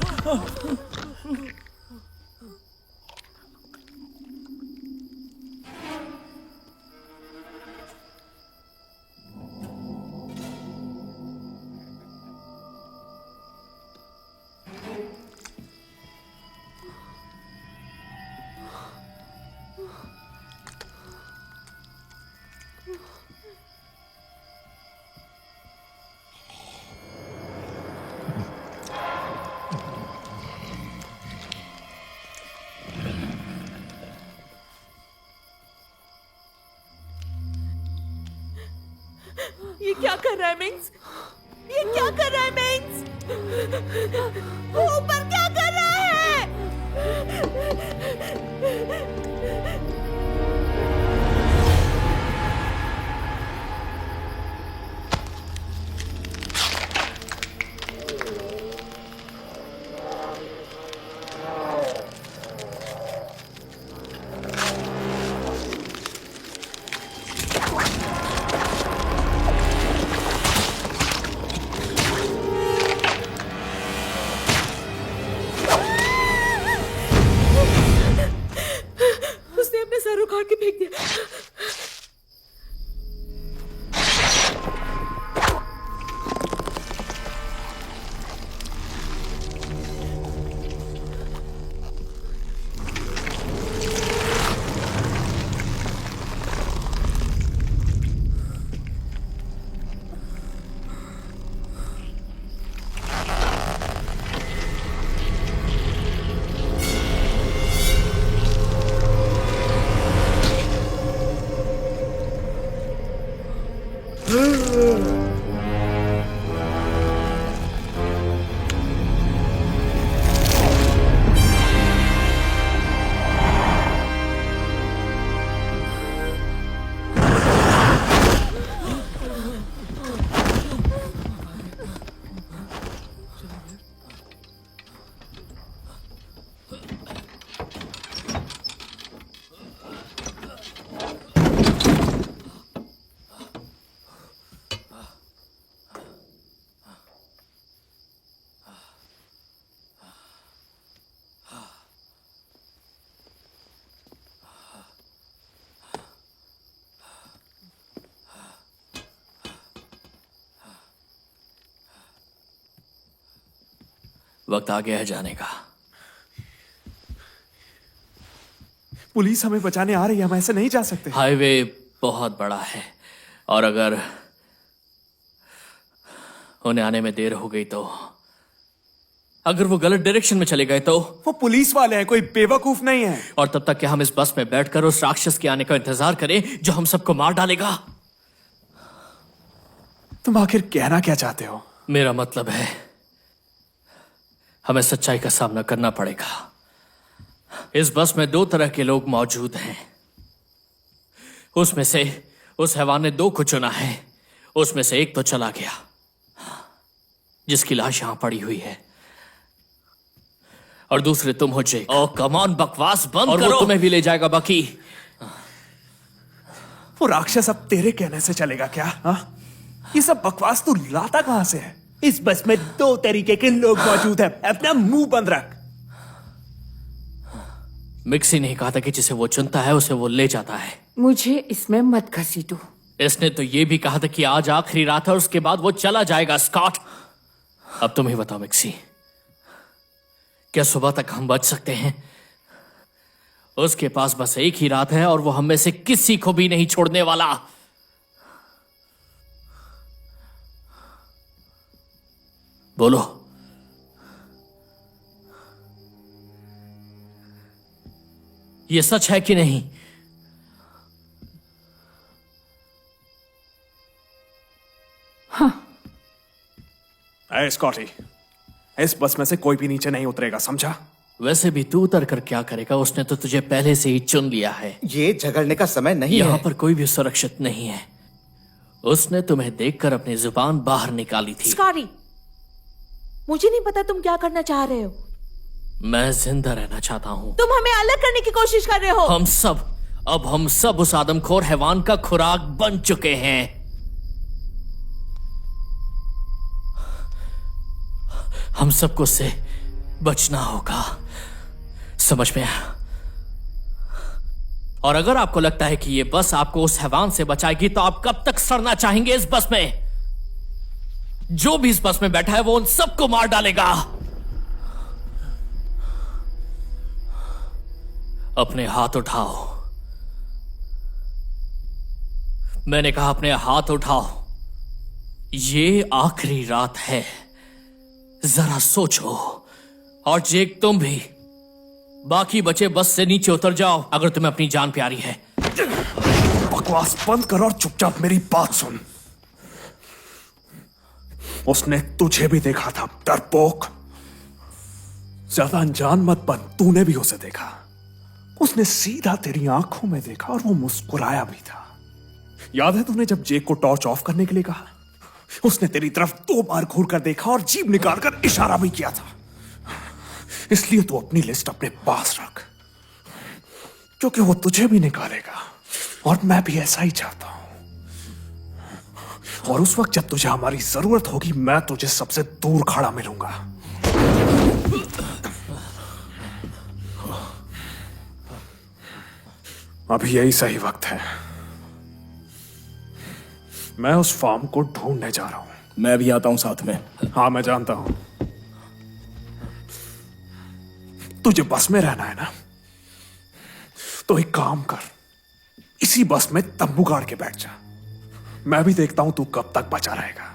ये क्या कर रहा है मिंग्स? ये क्या कर रहा है मिंग्स? वो ऊपर क्या कर रहा है? उसने अपने सर उखाड़ के फेंक दिया। वक्त आ गया है जाने का। पुलिस हमें बचाने आ रही है, हम ऐसे नहीं जा सकते। हाईवे बहुत बड़ा है और अगर उन्हें आने में देर हो गई तो, अगर वो गलत डायरेक्शन में चले गए तो। वो पुलिस वाले हैं, कोई बेवकूफ नहीं है। और तब तक क्या हम इस बस में बैठकर उस राक्षस के आने का इंतजार करें जो हम सबको मार डालेगा? तुम आखिर कहना क्या चाहते हो? मेरा मतलब है हमें सच्चाई का सामना करना पड़ेगा। इस बस में दो तरह के लोग मौजूद हैं। उसमें से उस हैवान ने दो को चुना है। उसमें से एक तो चला गया, जिसकी लाश यहां पड़ी हुई है, और दूसरे तुम हो जेक। ओ कम ऑन, बकवास बंद करो। वो तुम्हें भी ले जाएगा बकी। वो राक्षस अब तेरे कहने से चलेगा क्या? हा? ये सब बकवास तू लाता कहां से है? इस बस में दो तरीके के लोग मौजूद हैं। अपना मुंह बंद रख। मिक्सी नहीं कहा था कि जिसे वो चुनता है उसे वो ले जाता है। मुझे इसमें मत घसीटो। इसने तो ये भी कहा था कि आज आखिरी रात है और उसके बाद वो चला जाएगा। स्कॉट, अब तुम ही बताओ मिक्सी, क्या सुबह तक हम बच सकते हैं? उसके पास बस एक ही रात है और वो हम में से किसी को भी नहीं छोड़ने वाला। बोलो। ये सच है कि नहीं? हाँ। अरे स्कॉटी, इस बस में से कोई भी नीचे नहीं उतरेगा, समझा? वैसे भी तू उतर कर क्या करेगा? उसने तो तुझे पहले से ही चुन लिया है। ये झगड़ने का समय नहीं है। यहाँ पर कोई भी सुरक्षित नहीं है। उसने तुम्हें देखकर अपनी जुबान बाहर निकाली थी। स्कॉटी, मुझे नहीं पता तुम क्या करना चाह रहे हो। मैं जिंदा रहना चाहता हूँ। तुम हमें अलग करने की कोशिश कर रहे हो। हम सब उस आदमखोर हैवान का खुराक बन चुके हैं। हम सबको उससे बचना होगा, समझ में आया? और अगर आपको लगता है कि ये बस आपको उस हैवान से बचाएगी तो आप कब तक सड़ना चाहेंगे इस बस में? जो भी इस बस में बैठा है वो उन सबको मार डालेगा। अपने हाथ उठाओ। मैंने कहा अपने हाथ उठाओ। ये आखिरी रात है, जरा सोचो। और जेक, तुम भी। बाकी बचे बस से नीचे उतर जाओ अगर तुम्हें अपनी जान प्यारी है। बकवास बंद कर और चुपचाप मेरी बात सुन। उसने तुझे भी देखा था, डरपोक। ज्यादा अनजान मत बन, तूने भी उसे देखा। उसने सीधा तेरी आंखों में देखा और वो मुस्कुराया भी था। याद है तूने जब जेक को टॉर्च ऑफ करने के लिए कहा? उसने तेरी तरफ 2 बार घूर कर देखा और जीभ निकालकर इशारा भी किया था। इसलिए तू अपनी लिस्ट अपने पास रख, क्योंकि वो तुझे भी निकालेगा और मैं भी ऐसा ही चाहता हूं। और उस वक्त जब तुझे हमारी जरूरत होगी, मैं तुझे सबसे दूर खड़ा मिलूंगा। अभी यही सही वक्त है। मैं उस फार्म को ढूंढने जा रहा हूं। मैं भी आता हूं साथ में। हाँ, मैं जानता हूं। तुझे बस में रहना है ना, तो एक काम कर, इसी बस में तंबू गाड़ के बैठ जा। मैं भी देखता हूं तू कब तक बचा रहेगा।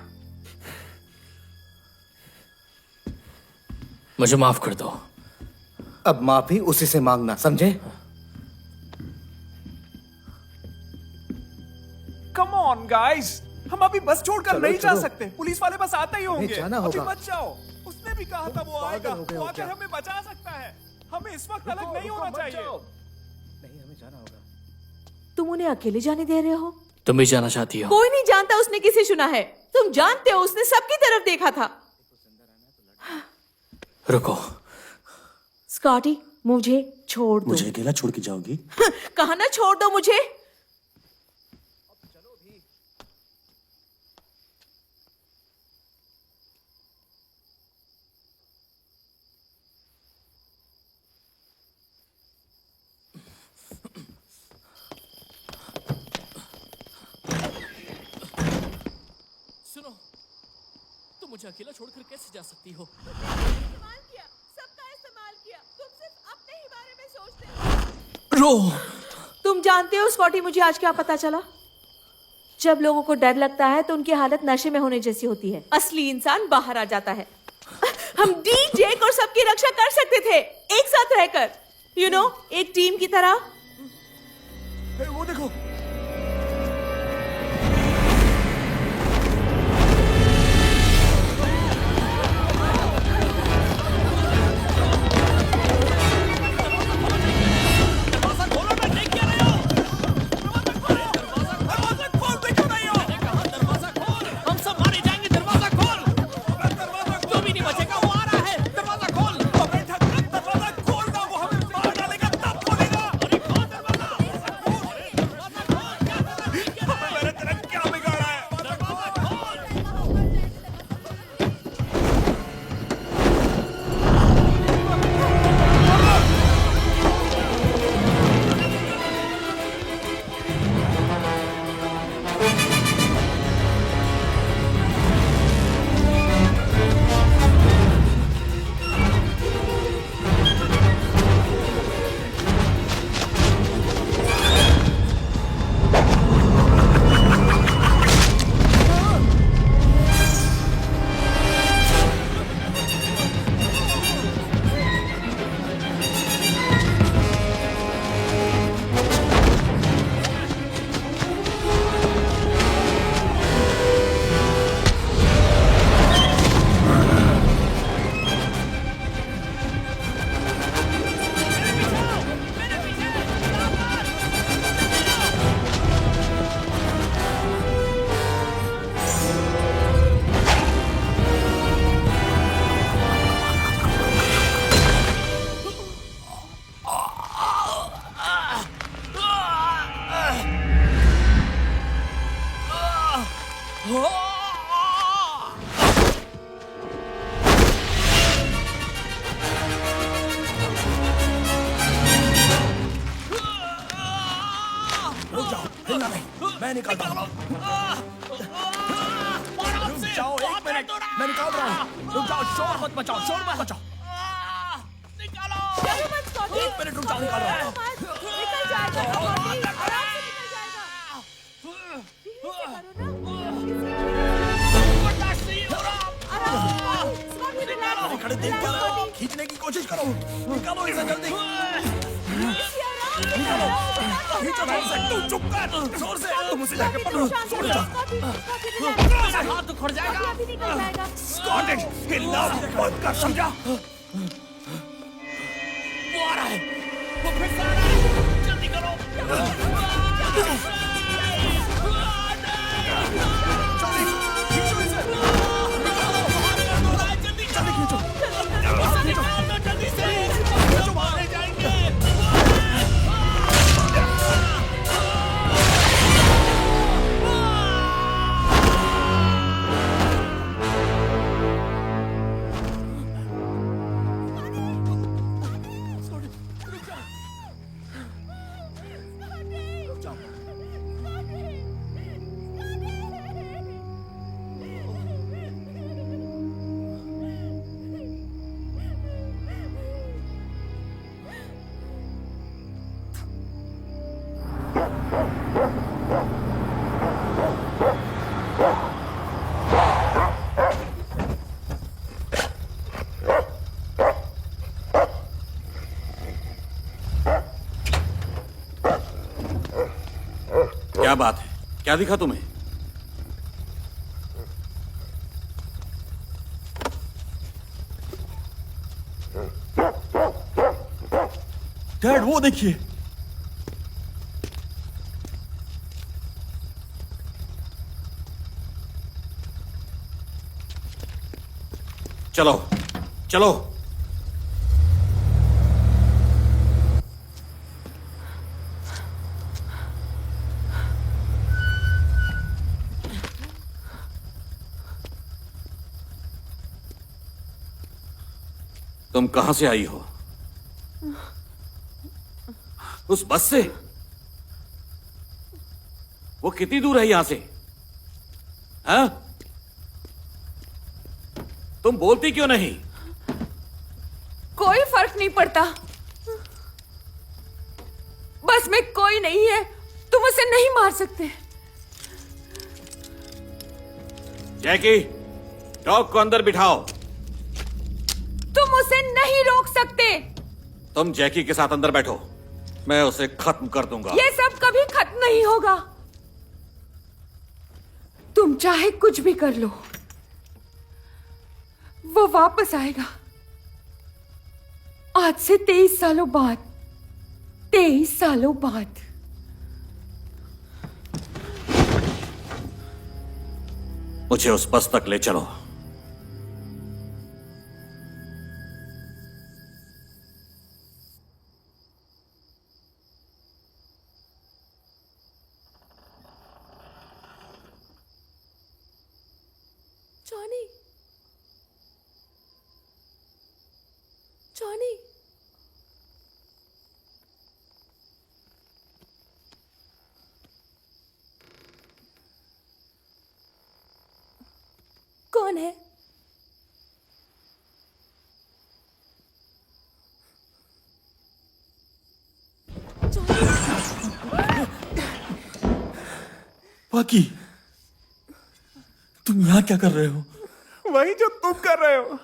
मुझे माफ कर दो। अब माफी उसी से मांगना, समझे? कम ऑन गाइस, हम अभी बस छोड़कर नहीं जा सकते। पुलिस वाले बस आते ही होंगे। जाना अभी होगा। मत जाओ। उसने भी कहा था वो आएगा, वो आकर हमें बचा सकता है। हमें इस वक्त अलग नहीं होना चाहिए। नहीं, हमें जाना होगा। तुम उन्हें अकेले जाने दे रहे हो? तुम भी जाना चाहती हो? कोई नहीं जानता उसने किसे चुना है। तुम जानते हो उसने सबकी तरफ देखा था। रुको। स्कॉटी, मुझे छोड़ दो। मुझे अकेला छोड़ के जाओगी? कहा ना छोड़ दो मुझे। सुनो, तुम मुझे अकेला छोड़कर कैसे जा सकती हो? इस्तेमाल किया, सबका इस्तेमाल किया। तुम सिर्फ अपने ही बारे में सोचते हो। रो। तुम जानते हो स्कॉटी, मुझे आज क्या पता चला? जब लोगों को डर लगता है तो उनकी हालत नशे में होने जैसी होती है। असली इंसान बाहर आ जाता है। हम डीजे और सबकी रक्षा कर सकते थे एक साथ रहकर, यू नो, एक टीम की तरह। वो देखो। मैं निकालता हूँ। रुक जाओ, 1 मिनट, मैं निकाल रहा हूँ। रुक जाओ, शोर मत मचाओ, शोर मत मचाओ। चलो मत स्कॉटी। 1 मिनट रुक जाओ, निकाल रहा हूँ। निकल जाएगा स्कॉटी, आराम से निकल जाएगा। आराम से स्कॉटी, रिलैक्स। खड़े देख क्या रहे हो? खींचने की कोशिश करो। निकालो इसे जल्दी। आराम से। निकालो। खींचो जोर से, तू चुप कर, जोर से, तुम उसे जाके पकड़ो, जोर से। हाथ उखड़ जाएगा। स्कॉटिश, हिलना मत कर, समझा? वो आ रहा है, वो फिर से आ रहा है, जल्दी करो। क्या बात है? क्या दिखा तुम्हें? डैड, वो देखिए। चलो चलो। तुम कहां से आई हो? उस बस से? वो कितनी दूर है यहां से? हाँ? तुम बोलती क्यों नहीं? कोई फर्क नहीं पड़ता। बस में कोई नहीं है, तुम उसे नहीं मार सकते। जैकी, डॉग को अंदर बिठाओ। तुम उसे नहीं रोक सकते। तुम जैकी के साथ अंदर बैठो, मैं उसे खत्म कर दूंगा। ये सब कभी खत्म नहीं होगा। तुम चाहे कुछ भी कर लो, वो वापस आएगा। आज से 23 सालों बाद। 23 सालों बाद। मुझे उस बस तक ले चलो। जॉनी, जॉनी, कौन है? बाकी तुम यहां क्या कर रहे हो? वही जो तुम कर रहे हो।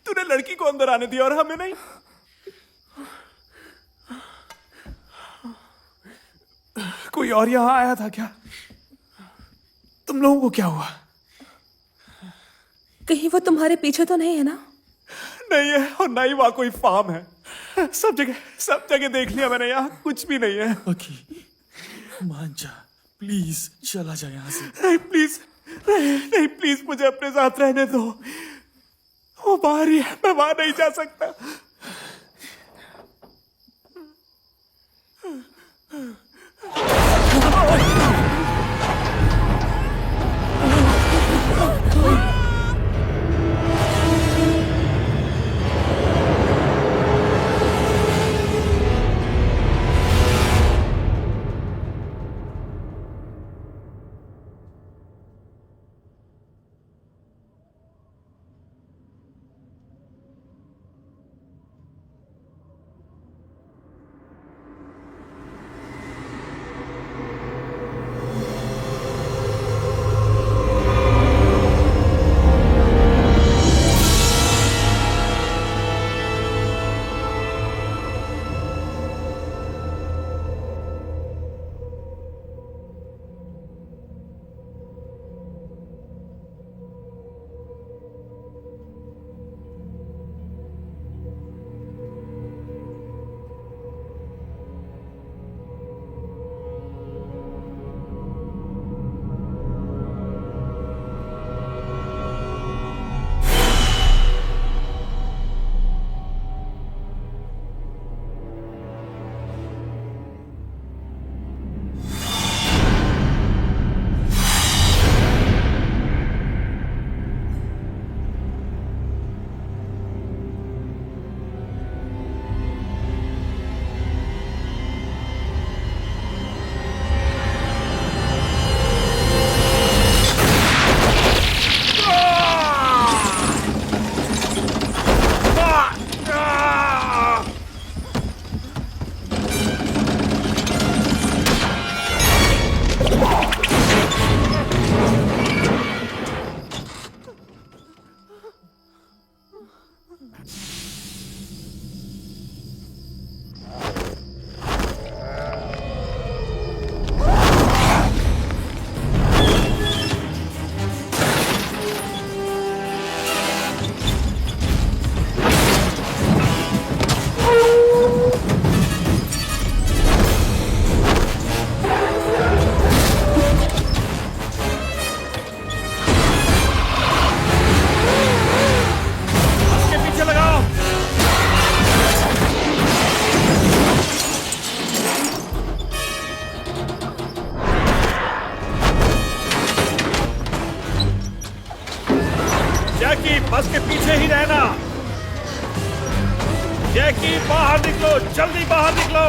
तूने लड़की को अंदर आने दिया और हमें नहीं। कोई और यहां आया था क्या? तुम लोगों को क्या हुआ? कहीं वो तुम्हारे पीछे तो नहीं है ना? नहीं है, और ना ही वहां कोई फार्म है। सब जगह देख लिया मैंने, यहाँ कुछ भी नहीं है। बाकी मान जा, प्लीज चला जा यहाँ से। नहीं प्लीज, नहीं प्लीज, मुझे अपने साथ रहने दो। वो बाहर ही है, मैं वहां नहीं जा सकता। जैकी बाहर निकलो, जल्दी बाहर निकलो।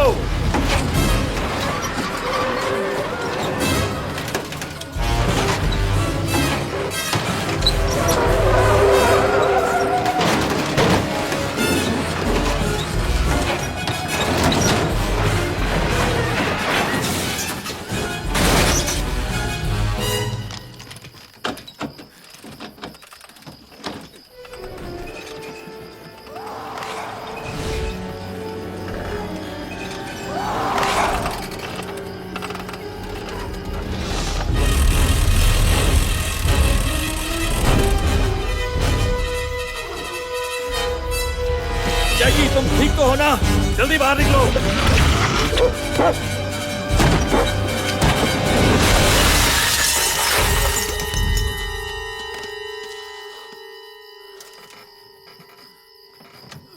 जैकी तुम ठीक तो हो ना? जल्दी बाहर निकलो।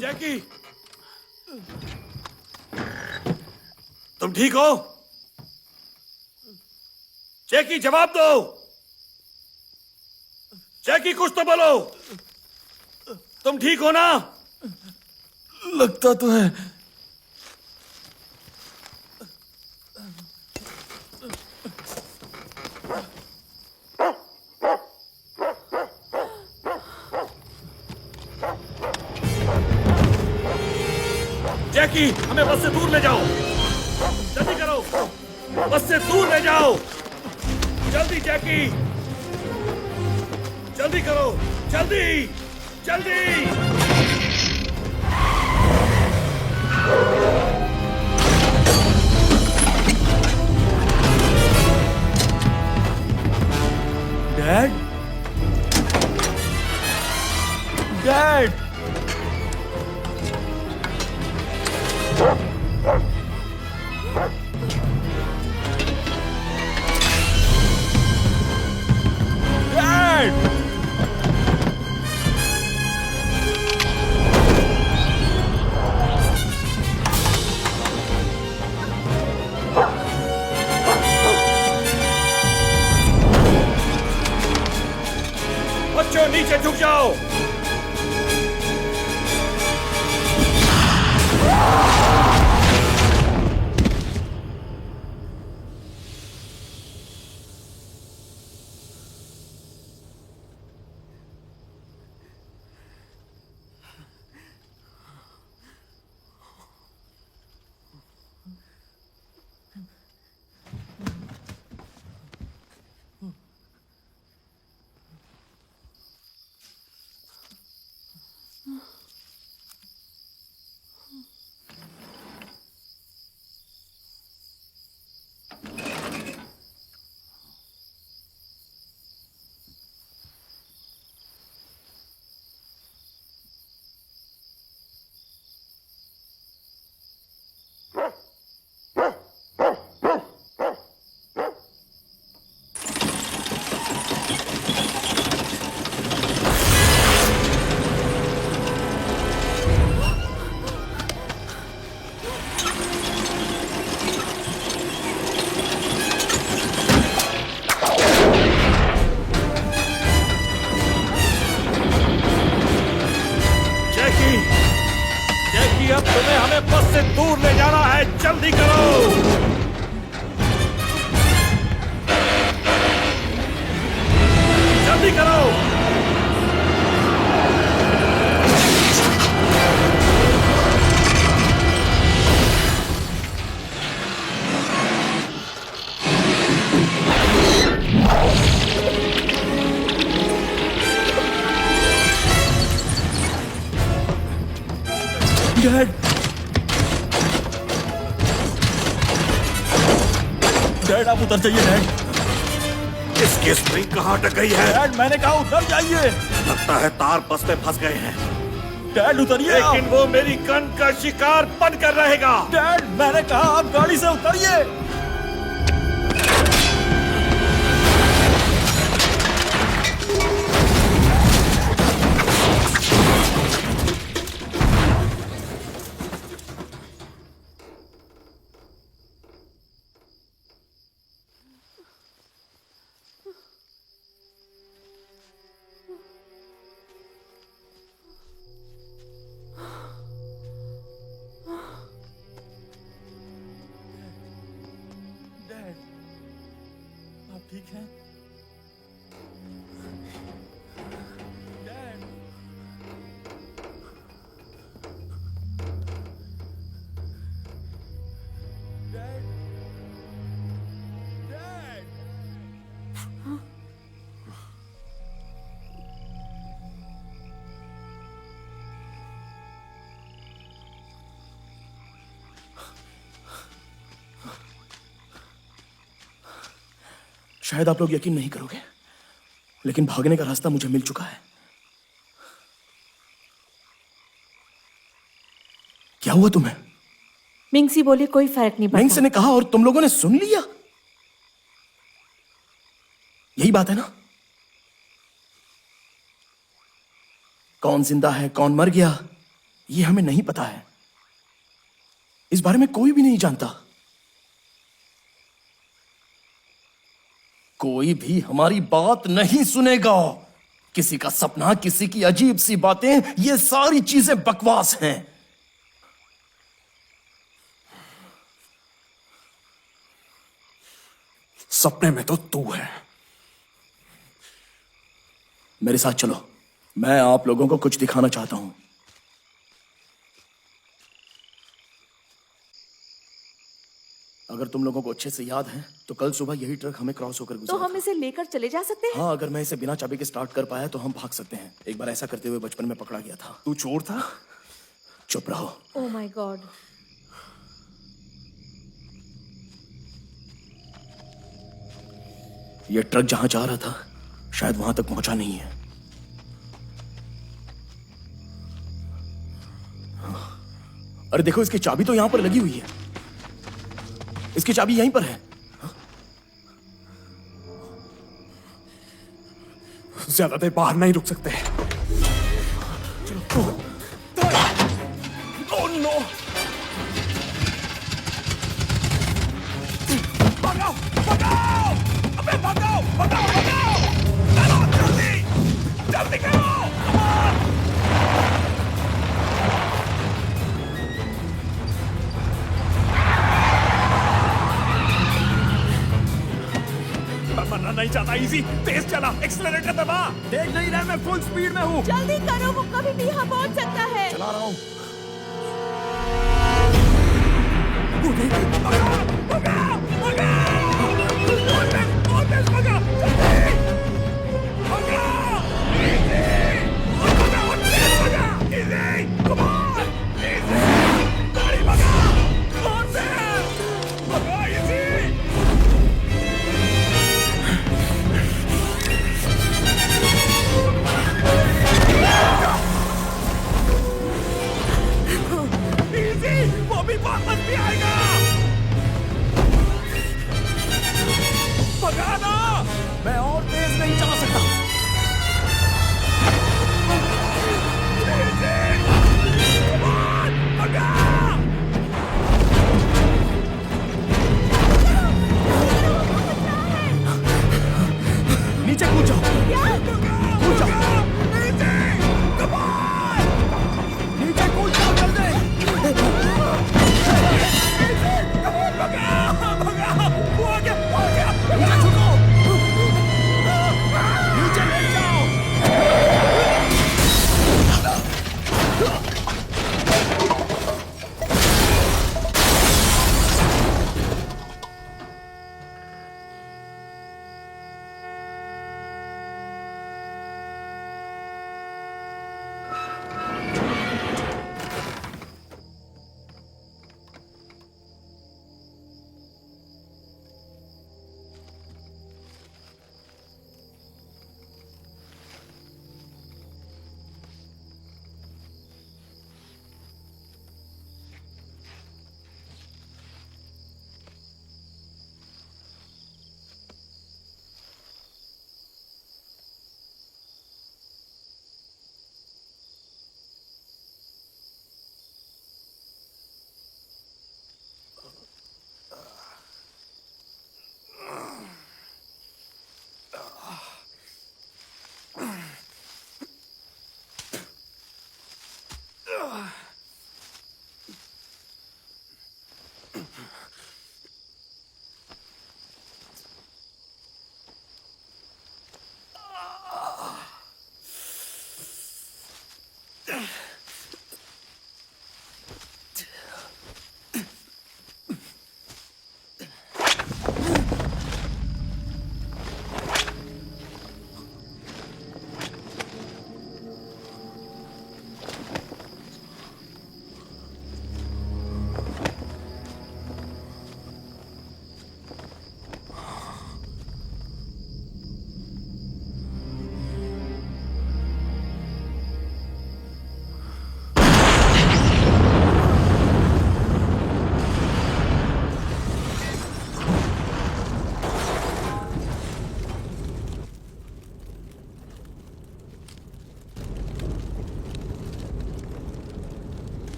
जैकी तुम ठीक हो? जैकी जवाब दो। जैकी कुछ तो बोलो। तुम ठीक हो ना? लगता तो है। जैकी हमें बस से दूर ले जाओ, जल्दी करो, बस से दूर ले जाओ, जल्दी जैकी, जल्दी करो, जल्दी जल्दी। डैड, डैड, डैड, बच्चों नीचे झुक जाओ। अब तुम्हें हमें बस से दूर ले जाना है, जल्दी करो। जल्दी करो। डैड, डैड आप उतर जाइए डैड। इसकी स्प्रिंग कहाँ अटक गई है? डैड मैंने कहा उतर जाइए। लगता है तार बस में फंस गए हैं। डैड उतरिए। लेकिन वो मेरी गन का शिकार बनकर रहेगा। डैड मैंने कहा आप गाड़ी से उतरिए। ठीक है? Dad, dad, dad. शायद आप लोग यकीन नहीं करोगे, लेकिन भागने का रास्ता मुझे मिल चुका है। क्या हुआ तुम्हें? मिंगसी बोली कोई फर्क नहीं मिंगसी ने कहा और तुम लोगों ने सुन लिया। यही बात है ना? कौन जिंदा है, कौन मर गया, ये हमें नहीं पता है। इस बारे में कोई भी नहीं जानता। कोई भी हमारी बात नहीं सुनेगा। किसी का सपना, किसी की अजीब सी बातें, ये सारी चीजें बकवास हैं। सपने में तो तू है। मेरे साथ चलो, मैं आप लोगों को कुछ दिखाना चाहता हूं। अगर तुम लोगों को अच्छे से याद है तो कल सुबह यही ट्रक हमें क्रॉस होकर गुजरा तो हम इसे लेकर चले जा सकते हैं? हाँ, अगर मैं इसे बिना चाबी के स्टार्ट कर पाया तो हम भाग सकते हैं। एक बार ऐसा करते हुए बचपन में पकड़ा गया था। तू चोर था? चुप रहो। Oh my God. यह ट्रक जहां जा रहा था शायद वहां तक पहुंचा नहीं है। अरे देखो, इसकी चाबी तो यहां पर लगी हुई है। इसकी चाबी यहीं पर है। ज्यादा देर बाहर नहीं रुक सकते। Oh no! भगाओ! भगाओ! अबे भगाओ! भगाओ! भगाओ! चलो जल्दी! जल्दी करो! मरना नहीं चाहता। इजी, तेज चला, एक्सीलरेटर दबा। देख नहीं रहा, मैं फुल स्पीड में हूँ। जल्दी करो, वो कभी भी यहाँ पहुँच सकता है। चला रहा हूँ। वो भी वापस भी आएगा। भगाना! मैं और तेज नहीं चला सकता। नीचे कूद जाओ। कूद जाओ। नीचे कूद जाओ जल्दी। नीचे ले जाओ।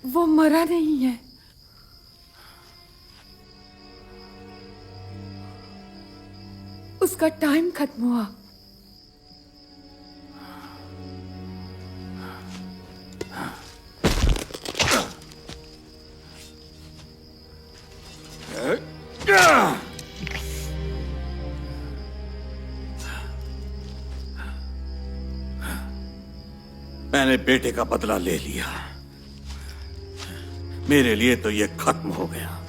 वो मरा नहीं है। उसका टाइम खत्म हुआ। मैंने बेटे का बदला ले लिया। मेरे लिए तो ये खत्म हो गया।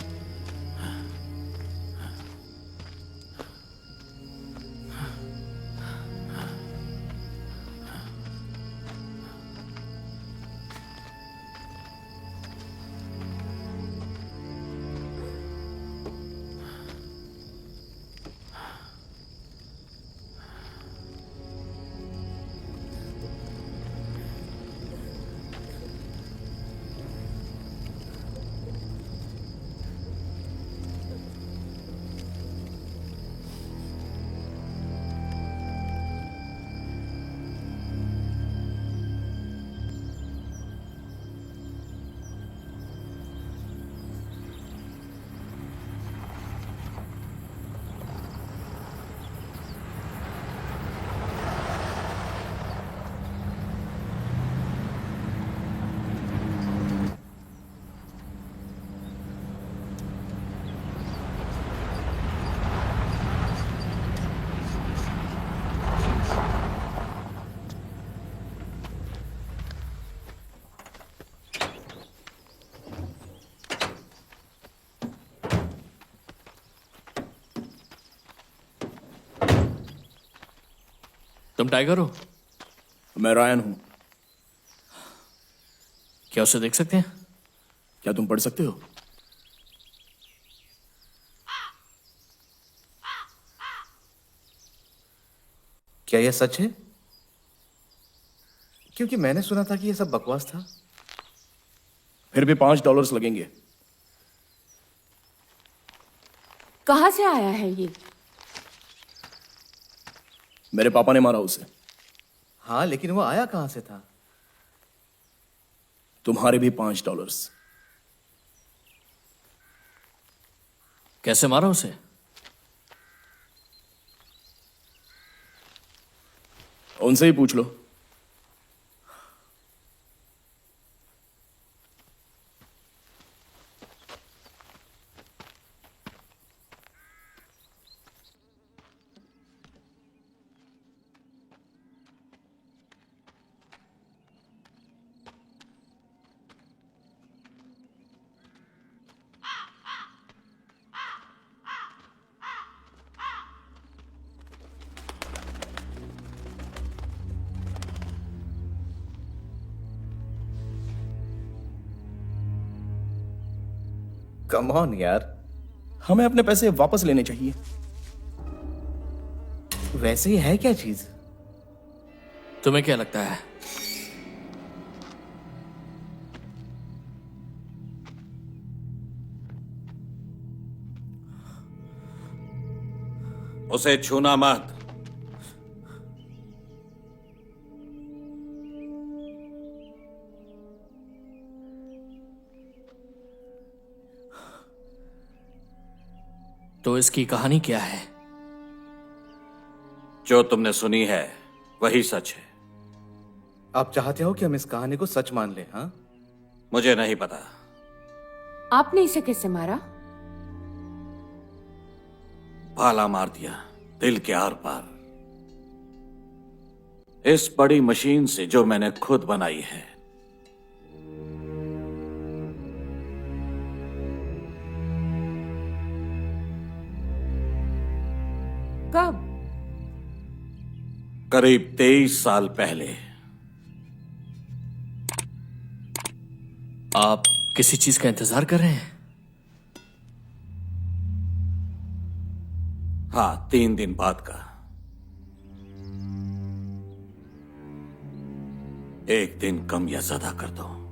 तुम टाइगर हो? मैं रायन हूं। क्या उसे देख सकते हैं? क्या तुम पढ़ सकते हो? क्या यह सच है? क्योंकि मैंने सुना था कि यह सब बकवास था। फिर भी $5 लगेंगे। कहां से आया है ये? मेरे पापा ने मारा उसे। हाँ, लेकिन वो आया कहां से था? तुम्हारे भी $5। कैसे मारा उसे? उनसे ही पूछ लो। कम ऑन यार, हमें अपने पैसे वापस लेने चाहिए। वैसे ही है क्या चीज? तुम्हें क्या लगता है? उसे छूना मत। तो इसकी कहानी क्या है? जो तुमने सुनी है वही सच है। आप चाहते हो कि हम इस कहानी को सच मान लें? हाँ, मुझे नहीं पता। आपने इसे कैसे मारा? भाला मार दिया, दिल के आर पार, इस बड़ी मशीन से जो मैंने खुद बनाई है। कब? करीब 23 साल पहले। आप किसी चीज का इंतजार कर रहे हैं? हाँ, 3 दिन बाद का। एक दिन कम या ज्यादा कर दो।